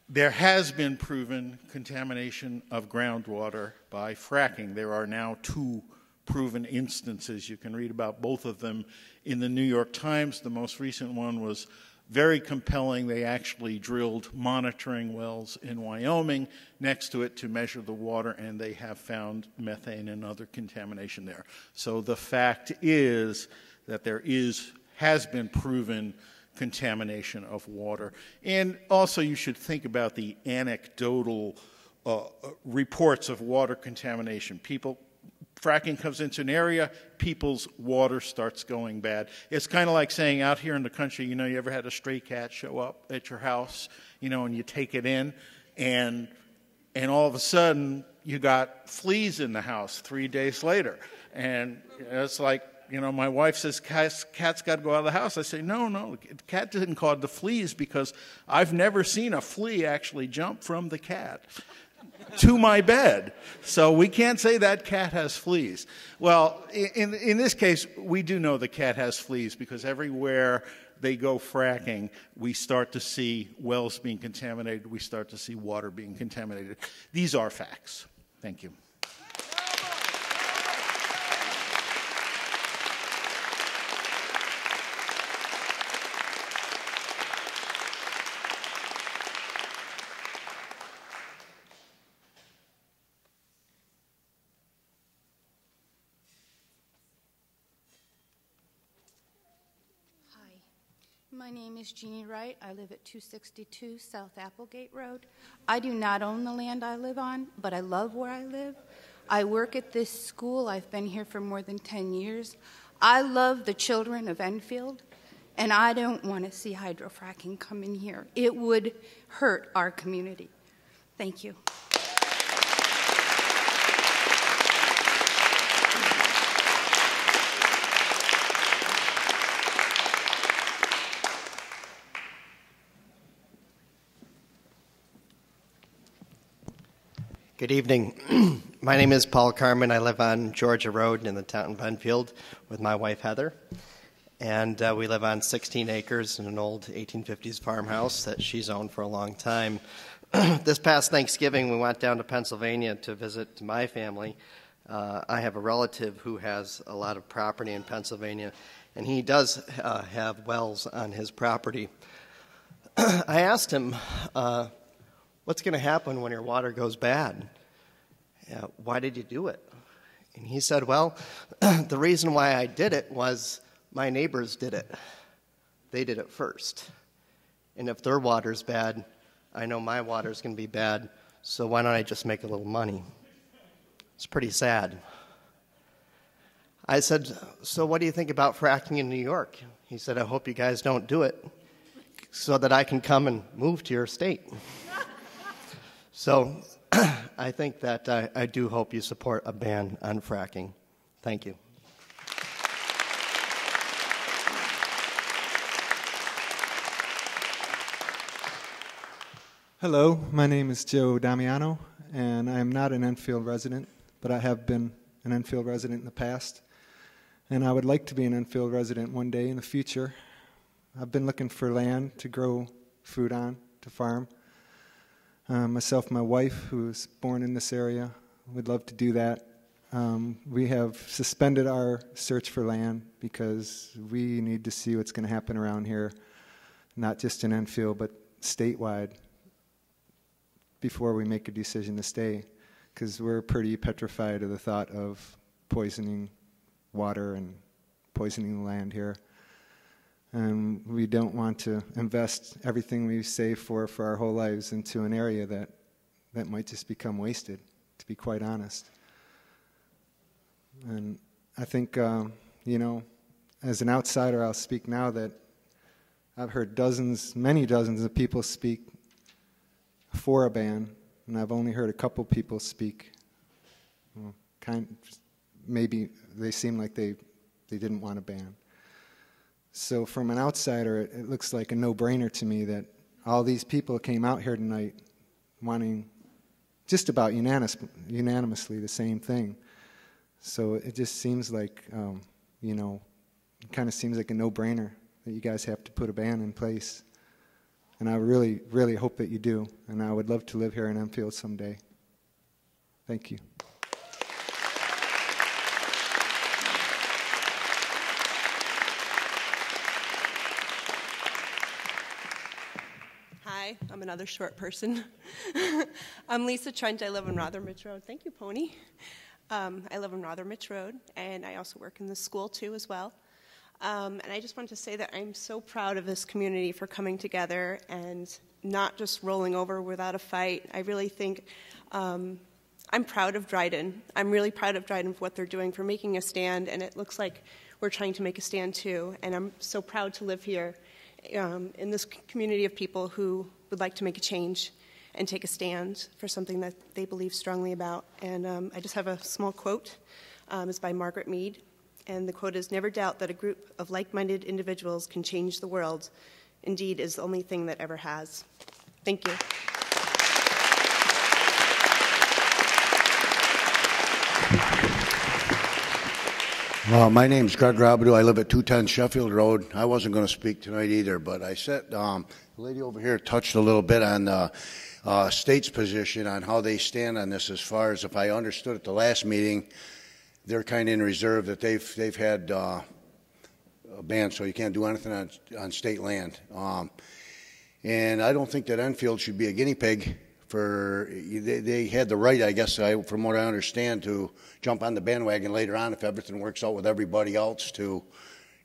there has been proven contamination of groundwater by fracking. There are now 2 proven instances. You can read about both of them in the New York Times. The most recent one was very compelling. They actually drilled monitoring wells in Wyoming next to it to measure the water, and they have found methane and other contamination there. So the fact is that there has been proven contamination of water. And also you should think about the anecdotal reports of water contamination. Fracking comes into an area, people's water starts going bad. It's kind of like saying out here in the country, you ever had a stray cat show up at your house, and you take it in, and all of a sudden you got fleas in the house 3 days later. And it's like, my wife says, cat's got to go out of the house. I say, no, the cat didn't cause the fleas because I've never seen a flea actually jump from the cat. to my bed. So we can't say that cat has fleas. Well, in this case, we do know the cat has fleas because everywhere they go fracking, we start to see wells being contaminated, we start to see water being contaminated. These are facts. Thank you. My name is Jeannie Wright. I live at 262 South Applegate Road. I do not own the land I live on, but I love where I live. I work at this school. I've been here for more than 10 years. I love the children of Enfield, and I don't want to see hydrofracking come in here. It would hurt our community. Thank you. Good evening. My name is Paul Carmen. I live on Georgia Road in the town of Enfield with my wife Heather. And we live on 16 acres in an old 1850s farmhouse that she's owned for a long time. This past Thanksgiving, we went down to Pennsylvania to visit my family. I have a relative who has a lot of property in Pennsylvania, and he does have wells on his property. I asked him, what's going to happen when your water goes bad? Why did you do it? And he said, well, the reason why I did it was my neighbors did it. They did it first. And if their water's bad, I know my water's going to be bad, so why don't I just make a little money? It's pretty sad. I said, so what do you think about fracking in New York? He said, I hope you guys don't do it so that I can come and move to your state. So I think that I do hope you support a ban on fracking. Thank you. Hello, my name is Joe Damiano, and I am not an Enfield resident, but I have been an Enfield resident in the past, and I would like to be an Enfield resident one day in the future. I've been looking for land to grow food on, to farm. Myself and my wife, who was born in this area, would love to do that. We have suspended our search for land because we need to see what's going to happen around here, not just in Enfield, but statewide, before we make a decision to stay, because we're pretty petrified of the thought of poisoning water and poisoning the land here. And we don't want to invest everything we save for our whole lives into an area that might just become wasted, to be quite honest. And I think, as an outsider, I'll speak now that I've heard many dozens of people speak for a ban, and I've only heard a couple people speak. Maybe they seem like they didn't want a ban. So from an outsider, it looks like a no-brainer to me that all these people came out here tonight wanting just about unanimously the same thing. So it just seems like, it kind of seems like a no-brainer that you guys have to put a ban in place. And I really, really hope that you do. And I would love to live here in Enfield someday. Thank you. Hi, I'm another short person. I'm Lisa Trent. I live on Rothermich Road. Thank you, Pony. I live on Rothermich Road, and I also work in the school, too, as well. And I just wanted to say that I'm so proud of this community for coming together and not just rolling over without a fight. I really think I'm proud of Dryden. I'm really proud of Dryden for what they're doing, for making a stand, and it looks like we're trying to make a stand, too. And I'm so proud to live here in this community of people who would like to make a change and take a stand for something that they believe strongly about. And I just have a small quote. It's by Margaret Mead. And the quote is, "Never doubt that a group of like-minded individuals can change the world. Indeed, is the only thing that ever has." Thank you. My name's Greg Robidoux. I live at 210 Sheffield Road. I wasn't going to speak tonight either, but I said the lady over here touched a little bit on the state's position on how they stand on this. As far as if I understood at the last meeting, they're kind of in reserve that they've had a ban, so you can't do anything on state land. And I don't think that Enfield should be a guinea pig for. They had the right, I guess, from what I understand, to jump on the bandwagon later on if everything works out with everybody else to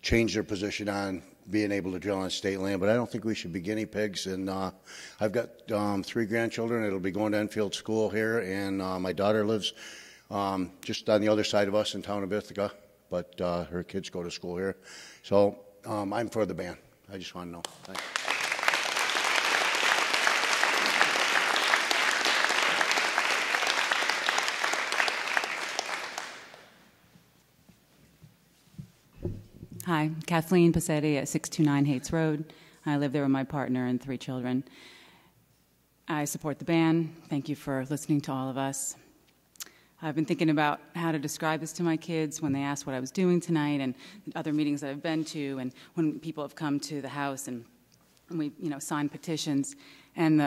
change their position on being able to drill on state land. But I don't think we should be guinea pigs. And I've got 3 grandchildren that'll be going to Enfield School here, and my daughter lives just on the other side of us in town of Ithaca, but her kids go to school here. So I'm for the ban. I just want to know. Thanks. Hi, Kathleen Passetti at 629 Hates Road. I live there with my partner and 3 children. I support the ban. Thank you for listening to all of us. I've been thinking about how to describe this to my kids when they ask what I was doing tonight, and other meetings that I've been to, and when people have come to the house and we, signed petitions. And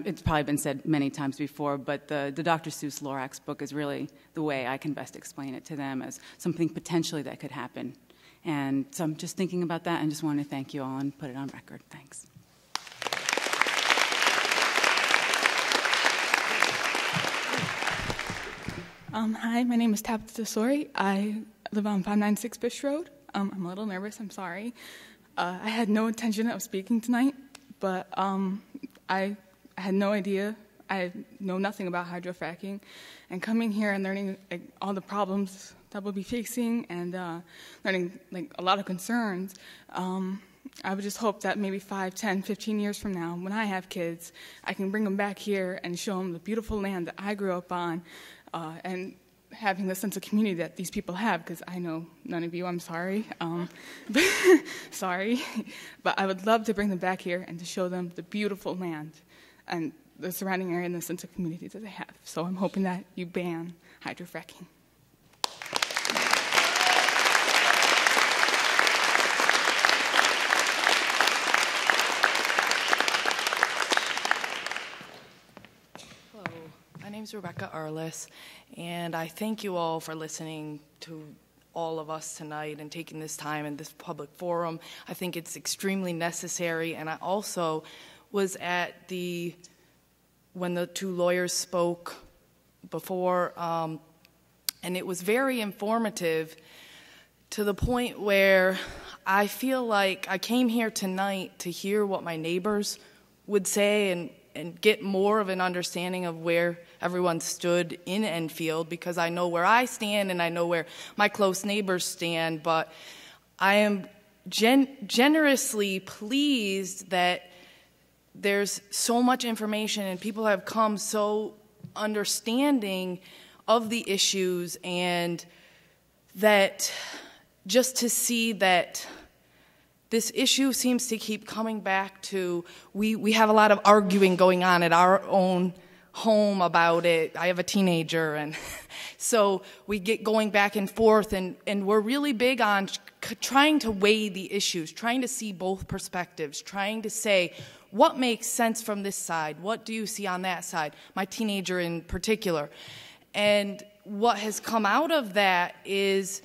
it's probably been said many times before, but the Dr. Seuss Lorax book is really the way I can best explain it to them as something potentially that could happen. And so I'm just thinking about that and just want to thank you all and put it on record. Thanks. Hi, my name is Tabitha Sori. I live on 596 Bish Road. I'm a little nervous, I'm sorry. I had no intention of speaking tonight, but I had no idea. I know nothing about hydrofracking. And coming here and learning all the problems that we'll be facing and learning a lot of concerns, I would just hope that maybe 5, 10, 15 years from now, when I have kids, I can bring them back here and show them the beautiful land that I grew up on, and having the sense of community that these people have, because I know none of you, I'm sorry. Sorry. But I would love to bring them back here and to show them the beautiful land and the surrounding area and the sense of community that they have. So I'm hoping that you ban hydrofracking. My name's Rebecca Arliss, and I thank you all for listening to all of us tonight and taking this time in this public forum. I think it's extremely necessary, and I also was at when the 2 lawyers spoke before, and it was very informative to the point where I feel like I came here tonight to hear what my neighbors would say and get more of an understanding of where everyone stood in Enfield, because I know where I stand and I know where my close neighbors stand, but I am generously pleased that there's so much information and people have come so understanding of the issues, and that just to see that this issue seems to keep coming back to, we have a lot of arguing going on at our own home about it. I have a teenager, and so we get going back and forth, and we're really big on trying to weigh the issues, trying to see both perspectives, trying to say, what makes sense from this side? What do you see on that side? My teenager in particular. And what has come out of that is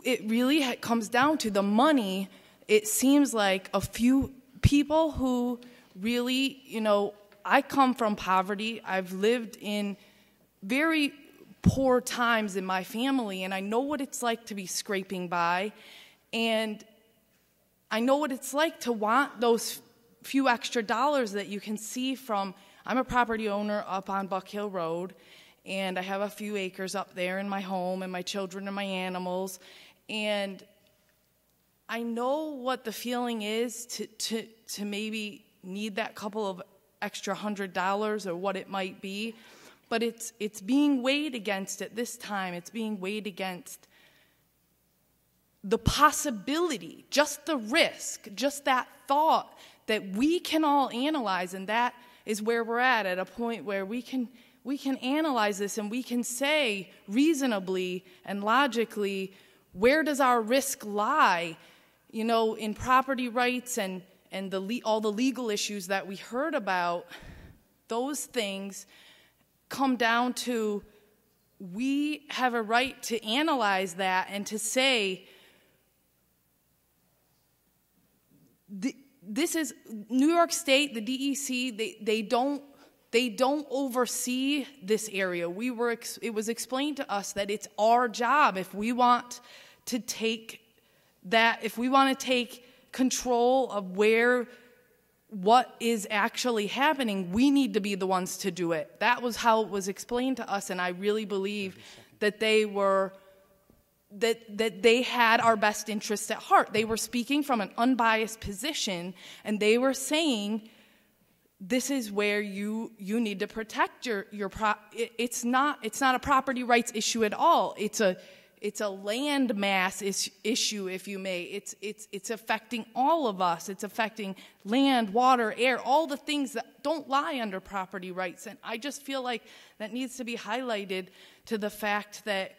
it really comes down to the money. It seems like a few people who really, I come from poverty. I've lived in very poor times in my family, and I know what it's like to be scraping by, and I know what it's like to want those few extra dollars that you can see from, I'm a property owner up on Buck Hill Road, and I have a few acres up there in my home and my children and my animals. And I know what the feeling is to maybe need that couple of extra $100 or what it might be, but it's being weighed against at this time. It's being weighed against the possibility, just the risk, just that thought that we can all analyze, and that is where we're at a point where we can we can analyze this and we can say reasonably and logically, where does our risk lie, in property rights and all the legal issues that we heard about. Those things come down to, we have a right to analyze that and to say, this is New York State, the DEC, they don't oversee this area. It was explained to us that it's our job if we want to take control of what is actually happening, we need to be the ones to do it. That was how it was explained to us, and I really believe that they had our best interests at heart. They were speaking from an unbiased position, and they were saying, this is where you need to protect your it's not a property rights issue at all. It's a land mass issue, if you may. It's affecting all of us. It's affecting land, water, air, all the things that don't lie under property rights. And I just feel like that needs to be highlighted, to the fact that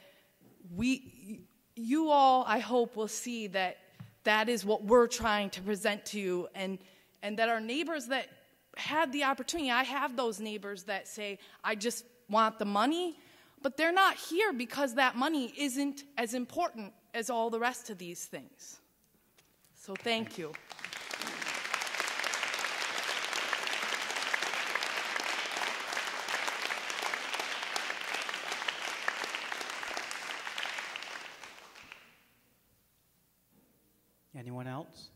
you all, I hope, will see that that is what we're trying to present to you, and that our neighbors that had the opportunity, I have those neighbors that say, I just want the money, but they're not here because that money isn't as important as all the rest of these things. So thank you. Anyone else?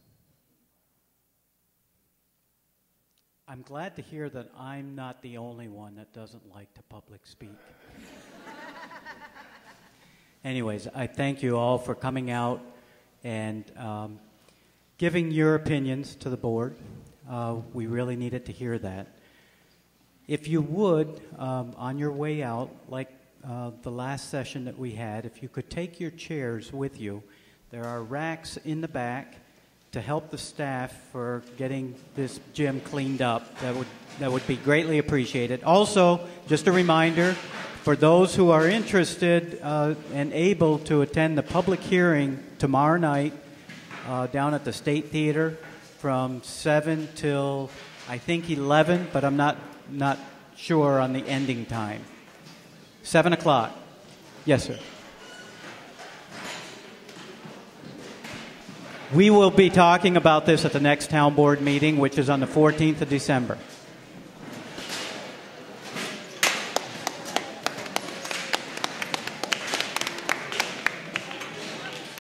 I'm glad to hear that I'm not the only one that doesn't like to public speak. Anyways, I thank you all for coming out and giving your opinions to the board. We really needed to hear that. If you would, on your way out, like the last session that we had, if you could take your chairs with you. There are racks in the back to help the staff for getting this gym cleaned up. That would be greatly appreciated. Also, just a reminder, for those who are interested and able to attend the public hearing tomorrow night down at the State Theater from 7 till, I think, 11, but I'm not sure on the ending time. 7 o'clock. Yes, sir. We will be talking about this at the next town board meeting, which is on the 14th of December.